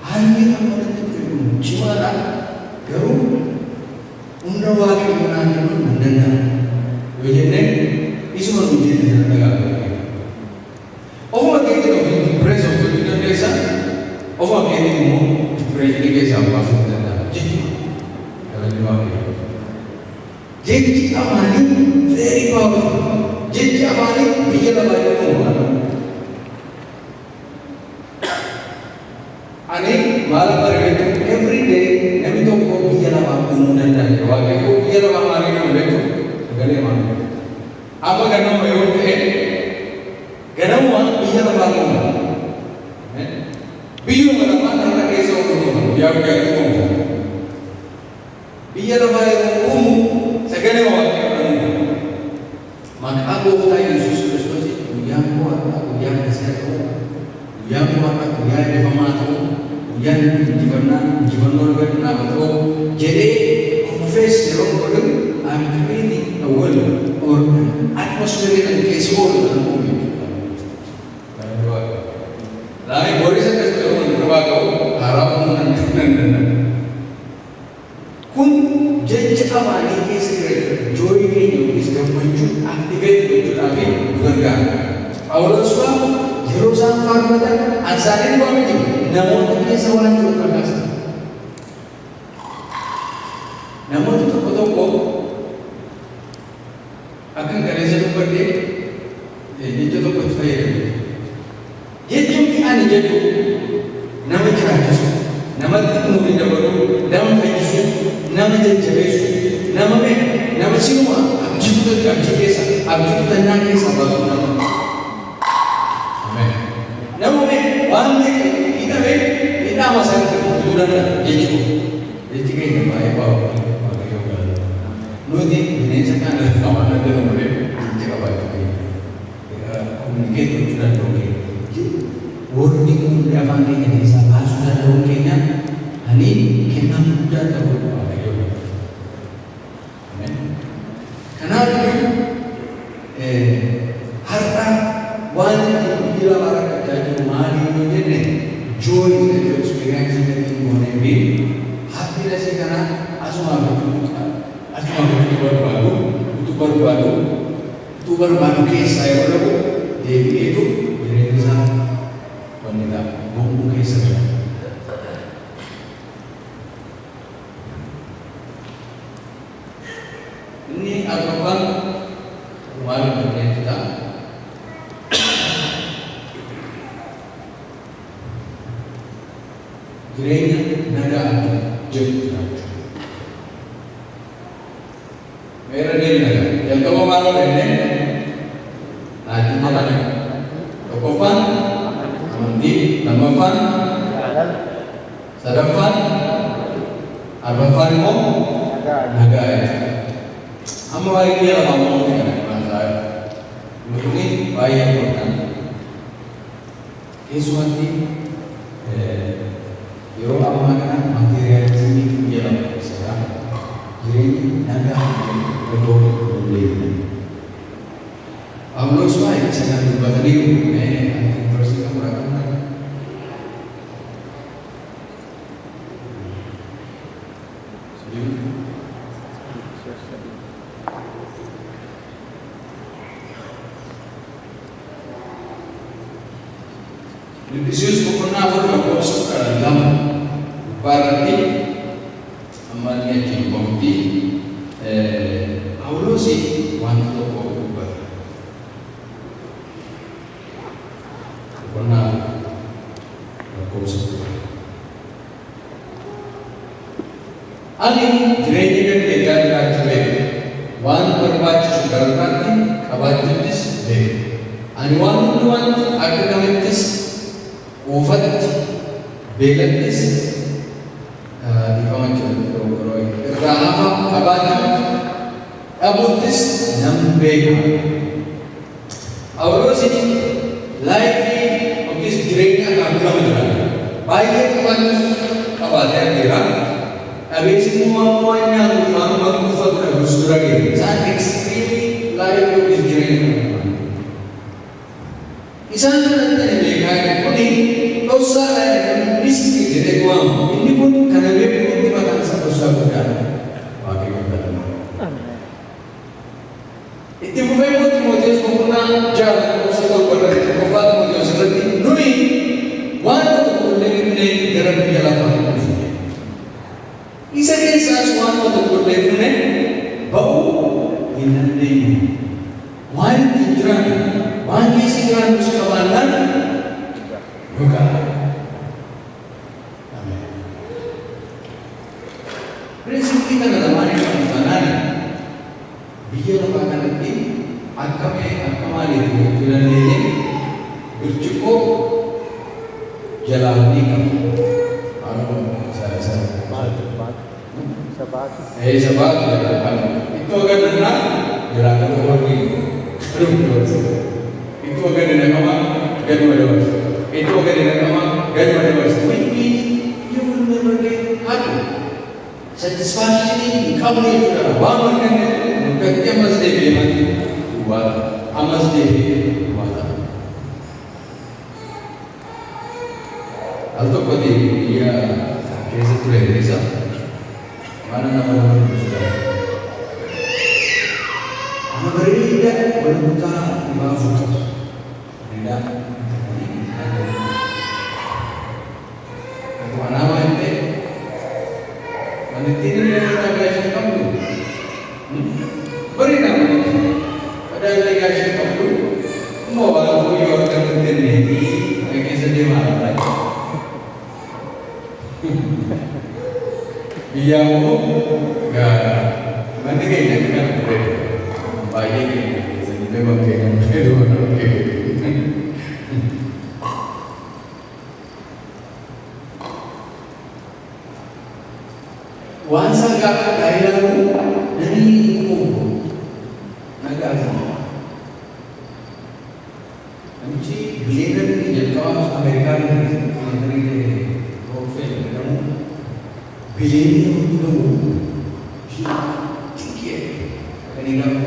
Hanya apa nanti firman cimara garu unda wakil menanti pun mendengar. Wujudnya isu menjadi dalam negara. Over kita itu praise of God in desa. Over kita itu praise di desa apa sahaja. Jadi amani very powerful. Jadi amani bicara banyak orang. Ane malam berbeda every day. Kami tu kau bicara apa pun dan wagai kau bicara apa hari ni berbeda. Segala mana. Apa kerana mereka kerana orang bicara apa pun. Biar mana kerana kesau pun. Biar kita pun. Biar apa pun. Segala orang. Maka aku tahu Yesus Kristus itu yang kuat, yang kesehatan, yang kuat, yang difamatu, yang jiwan orang nama tu. Jadi confess your own I'm creating a world or atmosphere and case world dalam bumi. Lain boleh saya katakan berbakau harapan dan kun jadi apa ni kisah joy ini इसका वजूद एक्टिवेट वजूद आगे गुजरगा और उसका जेरूसलम फार्मदा अंसारी कॉमिटी नमोद के सवाल जो करना है नमोद तो को akan करे से ऊपर दे ये जो तो कुछ है ये जो कि आने जो नमक चढ़ाते नमक नूरी डबरो नमक फैसु नमक जबेसु नमक नमक सिनुमा Abjud kesa, abjud tenang kesa baru nama. Amen. Nama ni, orang ni kita masa itu sudah jadi kita baik bawa yoga. Nanti ini sekarang kawan ada nama ni kita baik baik. Komunikasi sudah okey. Warning apa ni ini sahaja sudah okey. itu experience ini mengenai bi hati rasa karena asma itu baru kes saya baru jadi itu jadi bisa wanita bukan saja. Ini apa kemarin dunia kita gerenya nada jauh merah dia nada yang kamu malu ini nanti mana Tokofan Amandi Namafan Sadafan Arbafan mo naga ya Amo lagi dia ngomong dengan bahasa ini bayar bukan Yesuati yo amakan material ini dia sekarang jadi naga berbau boleh Allah suai jangan lupa tadi terus kita merasakan Yesus pernah berkata dalam berarti amalnya jemboti Allah sih wanita berubah pernah berkata aling gereja kan dekat dengan wan berbaca sudah nanti kabatis deh anuan akademitis Ufat begatis di kawan cerita raha abadi abutis nambega awal sih live okis gereja agak lama banyak kawan abadi kira habis semuanya orang ufat harus lagi sangat ekstrim live okis gereja isan nanti mereka kuning dosa dan miskin jadi uang ini pun karena dia pun dimakan satu bukan pakai kata itu bukan Timotius menggunakan jalan usaha pada kefat Timotius seperti nui wanita boleh naik dalam jalan isa kisah wanita boleh naik bau inande wanita hijrah wanita hijrah muskawanan bukan. Amin. Prinsip kita dalam hari kebenaran, biar apa nanti akamali itu jalan ini bercukup jalan ini kamu. Kalau saya sabat jalan itu akan benar jalan keluar ini. Itu akan dengan apa? Dengan dewas. Itu akan dengan apa? Dengan dewas. Ini you will never get happy. Satisfaction ini kamu itu dah bangun kan? Bukan dia mesti mati buat amas dia buat. Atau kau dia kisah tulis kisah mana nama sudah. Anak berbeda berbuka di bawah fokus. Tidak. Mana itu? Mana tidak ada legasi kamu. Beri nama. Ada legasi kamu. Mau aku yang tertentu ini, lagi sedih malam. Dia mau enggak. Nanti kayaknya kan baik ini. Jadi memang kayaknya oke. Wansa kakak kailamu dari umum naga anci bilenan ni jangkauan Amerika ni profil kamu bilenan kamu tinggi ini kamu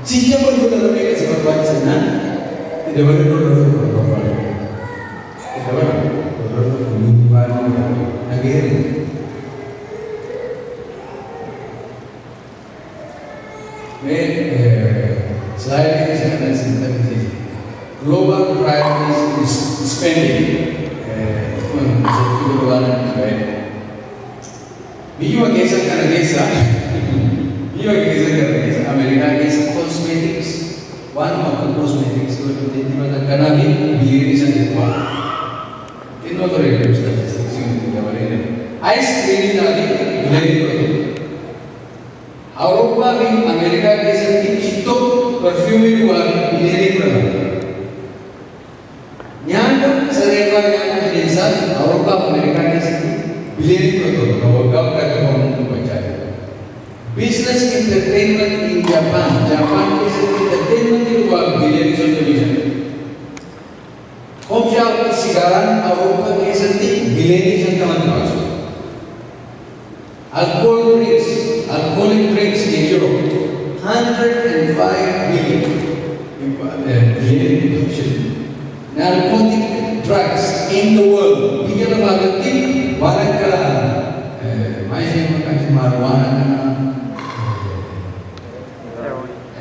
siapa pun dalam mereka sebab baca tidak boleh tidak boleh Global priorities is spending. America is cosmetics. One of the cosmetics karena beli sa dito. Tinuturo statistics yung ice cream lagi beli ko. Eropa भी अमेरिका के साथ इतो परफ्यूम भी वाला बिलेरी पड़ा यहाँ तो सरेगा यहाँ के साथ एरोपा अमेरिका के साथ बिलेरी पड़ा तो वो कब का कौन तो बचाए बिजनेस एंटरटेनमेंट इन जापान के साथ एंटरटेनमेंट के वाला बिलेरी से तो बिचारे कौन सा सिगारन एरोपा के साथ बिलेरी से तो मत पास Alcoholic drinks in Europe, 105 billion production. Narcotic drugs in the world, bigyan na magating, walang ka, may siya makakasi marijuana ka na,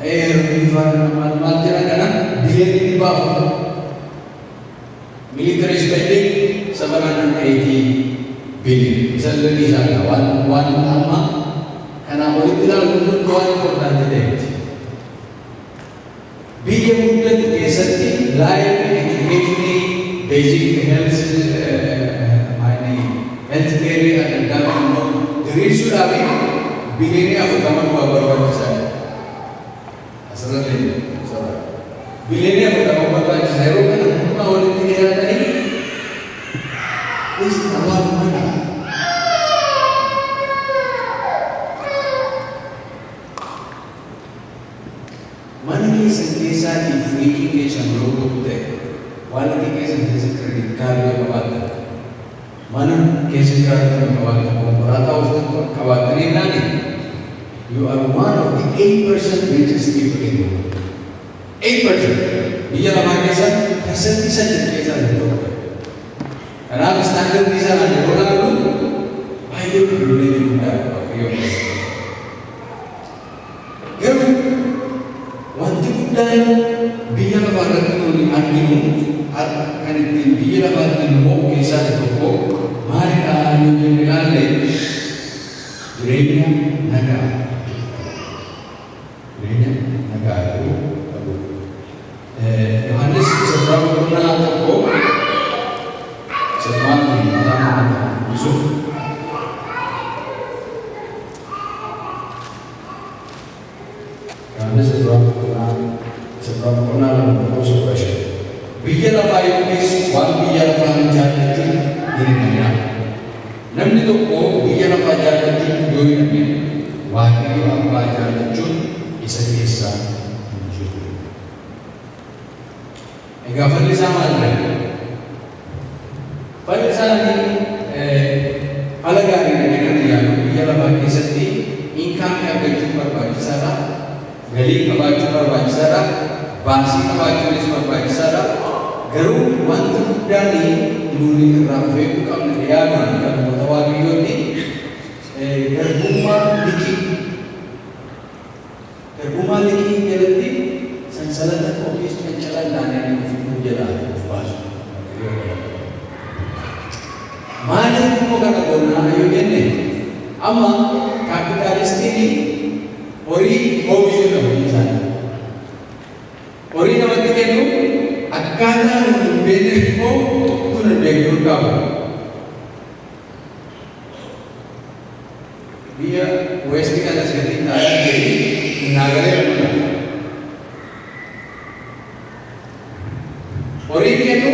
heroin ka na, maltira ka na, billion din ba ako? Military spending, sa 180 billion. Isang lagi siya, one ama, karena politik untuk tuan importante deh. Biaya mudah kesati, life education, basic health, health care ada dalam diri sudah abi, biaya apa kamu buat berapa saya? Asal ini, biaya apa kamu buat berapa saya? Bukan mau politik dia tadi, itu awal mana? Kisah di freaking kisah berubah deh. Walau kisah kredit kartu kawatir, mana kisah kartu kawatir, rata usut kawatirin nani. You are one of the 8% richest people in the world. 8%. Dia nama kisah, kisah itu. Karena standar kisah nanti orang itu, ayo dulu ni muda, ayo. Dan biar barat itu diambil, kan itu biar barat itu mau kisah itu kok, mereka yang menilai gereja negara itu, Yohanes seberapa pernah kok, seberapa pernah Yusuf. Yohanes seberapa pernah berkosong bersih. Biar apa itu biar apa menjadi ini namanya. Namun itu biar apa jadi doi namanya. Wakil apa jadi isa muncul. Ega fali sama ada. Fali sama ni alagari dengan dia. Biar apa kisati income yang berjumpa bagi sana. Gali kabaju berbagi sana. Basi kabaju berbagi sana. Garu mantu dani nuri rafe bukan diaman kan mutawali yoni garbuma liki gelati sansalata office pencalan dana yang menjadi basu mana mo kana gona ayo gene ama kapitalis ini ori hobi na sana ori na matikenu akana bene ko tuna begur ka dia west ka na sekali taya di nagare na ori kenu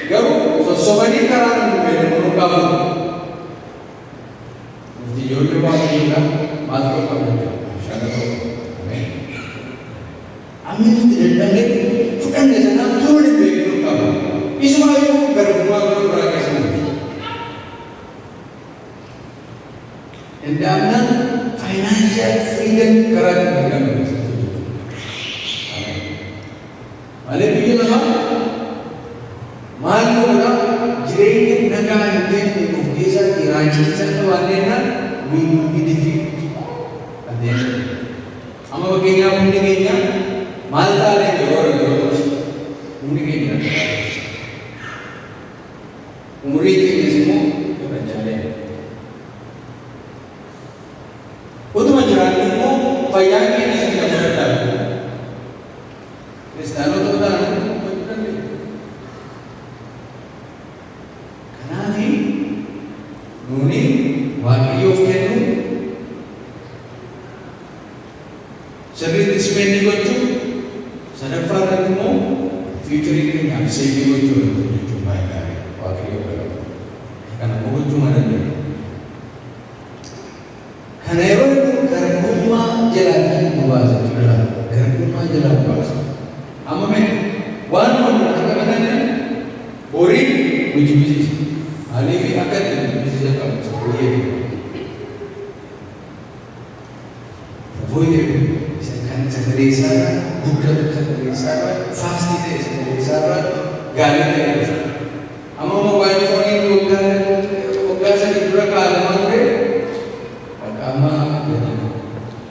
garu sobani karan bene ko ka di yoga ba yoga matko ka shada to amin tidak bukan sana thodi begur ka Ismail berbuat berbagai semua. Hendaknya financial freedom kerana kita bersatu. Malah bila malu orang jiring negara itu hirmaachisa waanneena we will be defeated at the end of the day. Amma bakkeenya hundi keenya maal taane yeroo hundi keenya umurii keenyas immoo gabajaalee utuma jiraannu immoo fayyaan keenyas ni gabajadhaa kiristaanota ta'an kanaafi nuuni waaqayyoof kennu sirriitti spendii gochuu sadaffaa irratti immoo fiicharii keenyaaf seevii gochuu irratti jechuun baay'ee gaarii waaqayyoo galata kana immoo gochuu ma dandeenya kana yeroo inni garbummaa jalatti nu baasa jechuudha garbummaa jalaa nu baasa amma mee waan wal qabatanii horii nu jibbisiisa maaliif akka itti jibbisiisa qabu horii voided sagalee isaarraa guddatu sagalee isaarraa faastii ta'e sagalee isaarraa gaarii ta'e amma moobaayil fooniin waggaa sadii dura kaa'amaa ture amma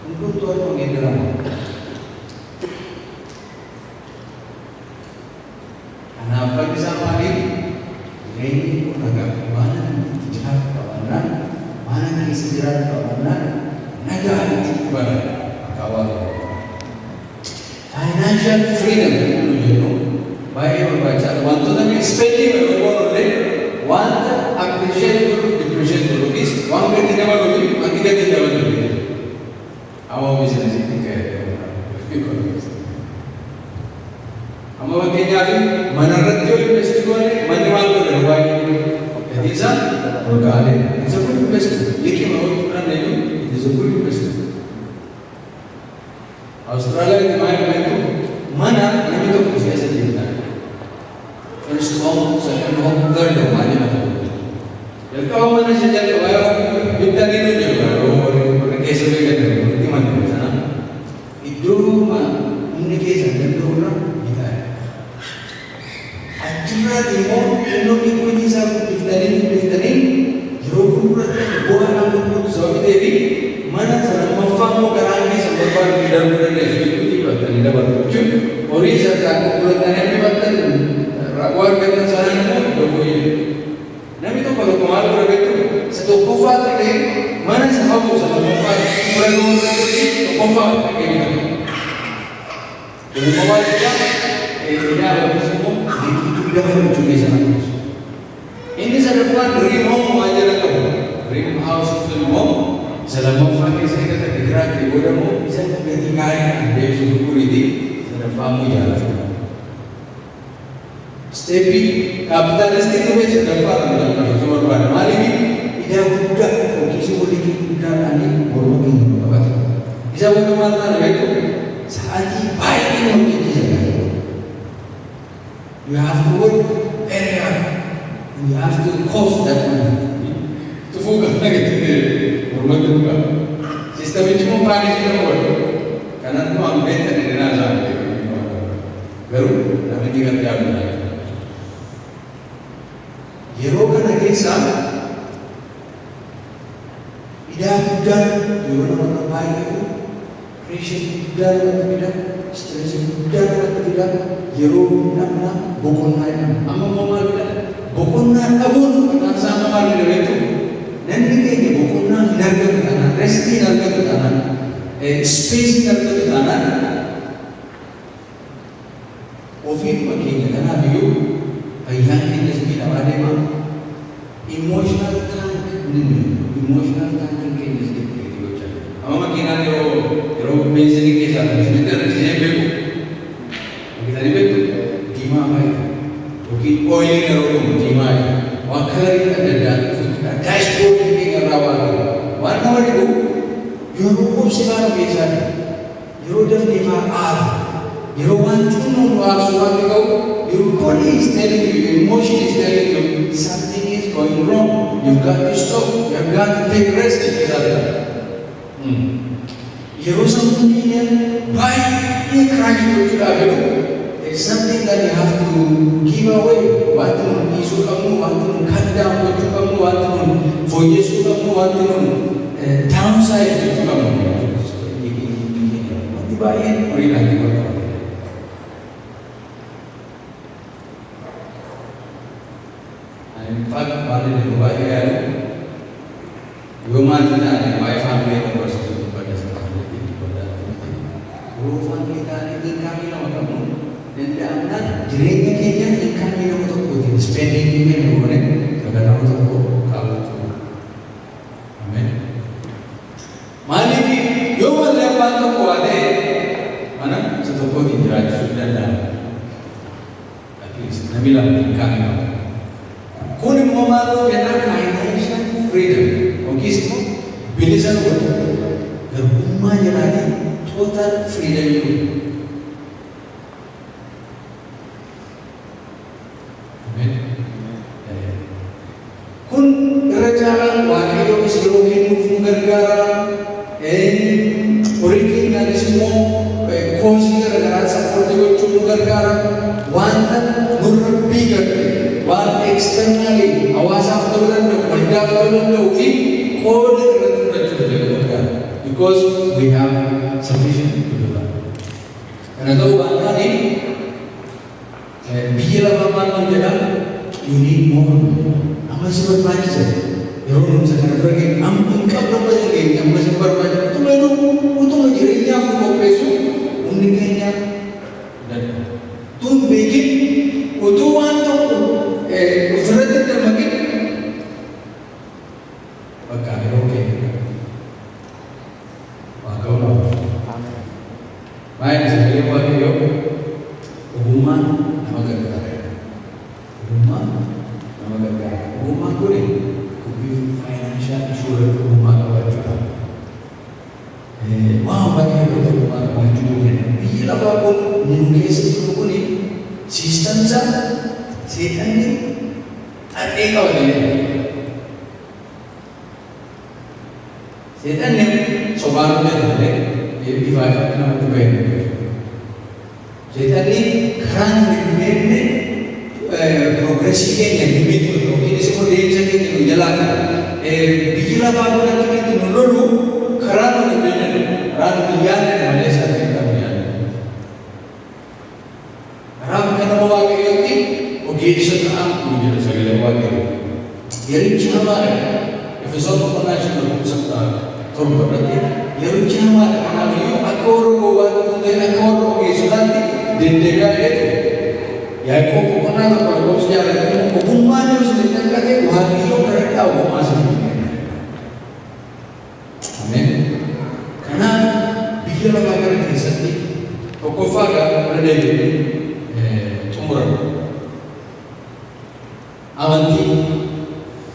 hundumtuu harka geeddarama kanaaf bakki isaa maaliif jireenyi kun nagaa waan itti jiraatu qabannaan waan keessa jiraatu qabannaan nagaa itti bara financial freedom baay'ee barbaachisaadha wantoota spending barbaadullee wanta appreciate godhuuf depreciate godhuufis waan gadi dabaluuf wanti gadi dabaluuf amma biizinasiitti amma fakkeenyaaf mana irratti yoo investi goone manni maal godhan baay'ee gadi isaa olka'alee isa kun investi liqima hojii fudhanneetu isa kun investi Australia di mana namni tokko siyaasa jirtan first home, second home, third home aja macam jalqaba mana isa jalqaba yoo bitanii nu jalqaba keessa beekan di mana sana iddoo humni keessa danda'uudha bitaadha achirraa immoo innoo dhibbuun isaa guddiftanii yeroo gurguratan bu'aadhaan gurgurtu sababni ta'eefi mana sana maffamoo garaa keessa barbaadu darbuu dandeessu jechuuti battanii dabalu jechuun horii isa gurguratanii akka battan waan gannan sanaan immoo iddoo fooyyee namni tokko tokko maal gura beektu isa tokkoffaa ta'e mana isa hafu isa tokkoffaa furannoo tokkoffaa ta'e tokkoffaa yaa barbaachisa immoo guddaa fudhachuu keessa namuusu inni sadaffaan dream home waan jala qabu dream house immoo selama kita kata gerak di bodohmu bisa ketinggalan dari syukur ini sadafamu jalan stepi kapitalistik itu sadafa dalam semua pada mari ini tidak mudah kisi boleh kita ani borong apa bisa bodoh mata itu saat ini baik ini mungkin bisa you have to work very hard you have to cost that money itu bukan gitu rumah juga sistem itu mau pakai sistem apa? Karena itu ambil dari jenazah baru tapi tidak jalan Jero kan kisah tidak mudah Jero nama baik itu pressure mudah atau tidak stres mudah atau tidak Jero nama bukan lain amma mau tidak bukan abun dengan sama kali itu nanti kayaknya bukunnya hinarga ke kanan, resti hinarga ke kanan, space hinarga ke kanan. Covid makanya karena biu, ayah ini sebila ada mah emotional tank kayaknya sedikit gitu aja. Ama makina ro bensin kisah, sebentar sini beku, kita ni beku, gimana itu? Mungkin oil ro gimana? Wakari ada dashboard ini ngerawan. Warna itu, Euro sekarang biasa. Euro dah 5R. Euro 1 no suatu kau. Your body is telling you, your emotion is telling you something is going wrong. You've got to stop. You've got to take rest. Euro something yang baik ini crash itu sudah ada. It's something that you have to give away. Waktu isu kamu, waktu cut down baju kamu, waktu for Yesus wanti kun downside jechuu qabna. Wanti baay'een horiidhaan ni barbaada. Infatti baay'ee ni baay'ee yoo maatii taane waa'ee faamilii kan barsiisuu barbaada. Yoo faamilii taane ilkaanii nama qabu danda'amnaan jireenya keenya ilkaanii nama tokkootiin spending keenya goone kaga nama tokko kaawwatu. Ameen. Maaliif yoo wallee abbaan tokko waa ta'e mana isa tokkootiin jiraachisuu danda'ama. At least namni lama ilkaanii qabu. Kun immoo maaloo kenna financial freedom yookiis immoo bilisa godhu garbummaa jiraanii total freedom godhu. Kun irra caalaan waaqayyoon yeroo kennuuf nu gargaara. Horii keenyaanis immoo koosii garagaraa sappoortii gochuuf nu gargaara. Wanta nurra biigate waan externally hawaasaaf ta'uu danda'u, waldaaf ta'uu danda'u fi qooda irratti fudhachuuf illee gargaara. Because we have sufficient to do that. Kana ta'uu baannaan biyya lafaa maal jedhan you need more. Amma si barbaachisa. Yeroo nuti kana dura geenye amma hin qabnu amma geenye amma si barbaachisa. Utuma jireenyaaf nu qopheessu hundi keenya dadhabu. Tun beekin utuu waan tokko ofirratti dammaqin bakka yeroo keenya waa ka'u nama. Baay'een sagalee waaqayyoo ogummaan nama gargaara. Ogummaan nama gargaara. Ogummaan kuni kubbii financial insurance ogummaa qabaachuudha. Waan baay'ee irratti ogummaa qabaachuu kenna. Biyyi lafaa kun nu keessa jiru kuni sistamsa seexanni xaxee qabatee seexanni sobaan hojjetame ifaa kan namatti bahe. Seexanni karaa nu hin beekne progresii keenya nu miidhu yookiinis immoo deemsa keenya nu jalaa kan biyyi lafaa kun akkamitti nu lolu karaa nu hin beekne karaa nu hin yaadne malee isaa ta'e qabu yaadne. Karaa akka nama waaqayyootti ogeessa ta'an kun jira sagalee waaqayyoo. Yerichi hamaadha. Efesoon boqonnaa shan lakkoofsa torba irratti yerichi hamaadha. Kanaafiyyuu akka warra gowwaatti hin ta'in akka warra ogeessotaatti deddeebi'aa jedhu. Yaaqoob boqonnaa tokko lakkoofsa jaarratti ogummaan yoo isin dhaqqate waaqayyoo kadhadhaa ogummaa isin kenna. Ameen. Kanaaf biyya lafaa kana keessatti tokkoffaa irra deebi'ee xumuramu.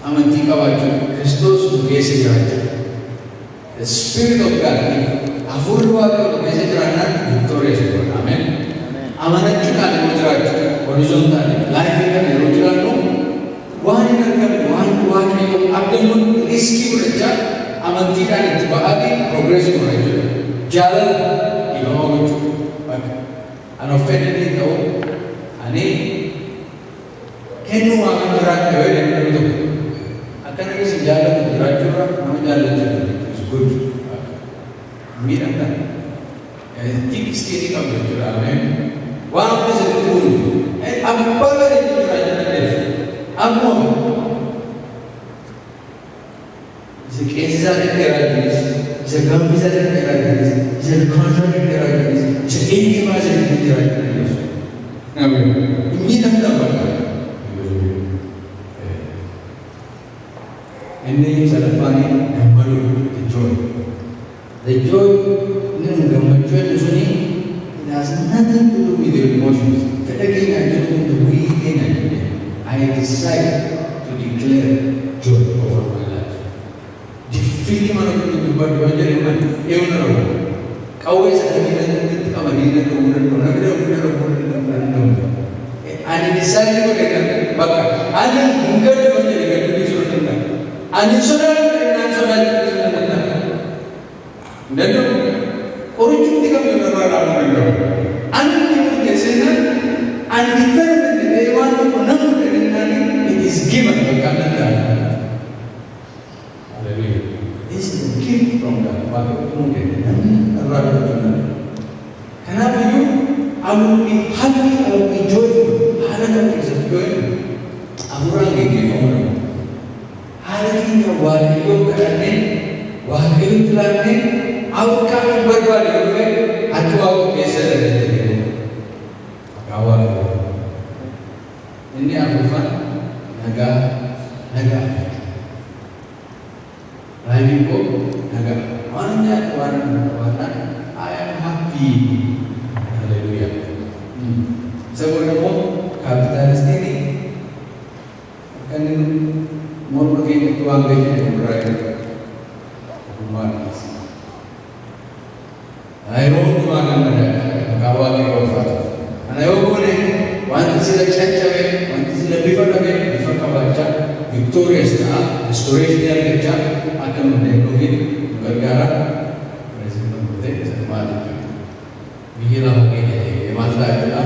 Amantii qabaachuu Kiristoos nu keessa jiraachuu. The Spirit of God hafuurri waaqayyoo nu keessa jiraannaan victorious godha. Ameen. Amanachuudhaan yeroo jiraachuu horizontaali laayifii kana yeroo jiraannu waan hin argamne waan waaqayyoo abdamuun riskii fudhachaa amantiidhaan itti ba'aatee progresii godha jechuudha. Jaalala dhiifamaa gochuu bakka ani offended ta'uu ani kennuu waan jiraachuu yoo jedhamu namni tokko akkana keessa jaalatu jiraachuurra nama jaallachuu is good miidhamna tikistii qabdu jechuudha. Ameen. Waan hundi sirriitti kunuun abbaa bareedu jiraachuu dandeessu ammoo isa qeensisaa dhedheeraa jiris isa gambisaa dhedheeraa jiris isa ilkaansaa dhedheeraa jiris isa eenyumaa sirriitti jiraachuu dandeessu. Ameen. Miidhamna bakka inni sadaffaanii gammaduu the joy. The joy inni gammachuu jedhu suni it has nothing to do with your emotions. Fedha keenya jedhu the way keenya jedhe I decide to declare joy over my life. Diffiili mana kun dubbadhu waan jedhe man eewna rabu qawwee sadanii irratti qabanii danda'uu danda'u namni danda'uu danda'u. Ani decide godhe bakka ani hin gaddu waan jedhe gaddu dhiisuu danda'a. Ani sodaatu kennaan sodaachuu danda'a. Danda'u qorichuutti kamii irraa dhaabuu danda'u. Ani murteessina ani determined waan tokko namni it is given bakka adda addaa. Hallelujah. Artinya Waaqayyo kadhannee Waaqayyotti laannee akka hin barbaade dhufe akka Waaqa keessa dhalatee jiru. Akka Waaqayyo. Inni afurfan nagaa nagaa. Raayii koo nagaa. Waan nyaata waan qabaatan I am happy. Hallelujah. Saboota immoo kaapitaalistiini kan morma keenyatti waan gahee irraa eegatu. Yeroo hundumaa gammadaadha. Maqaa Waaqayyoo ulfaatu. Kana yoo goone wanti sila caccabe, wanti sila bifa dhabe, bifa qabaachaa, victorious ta'a, restoration argachaa akka nu deemnuufi nu gargaara. Pireezidaantiin Mutee maaliif biyya lafa keenya maal ta'a jedhaa?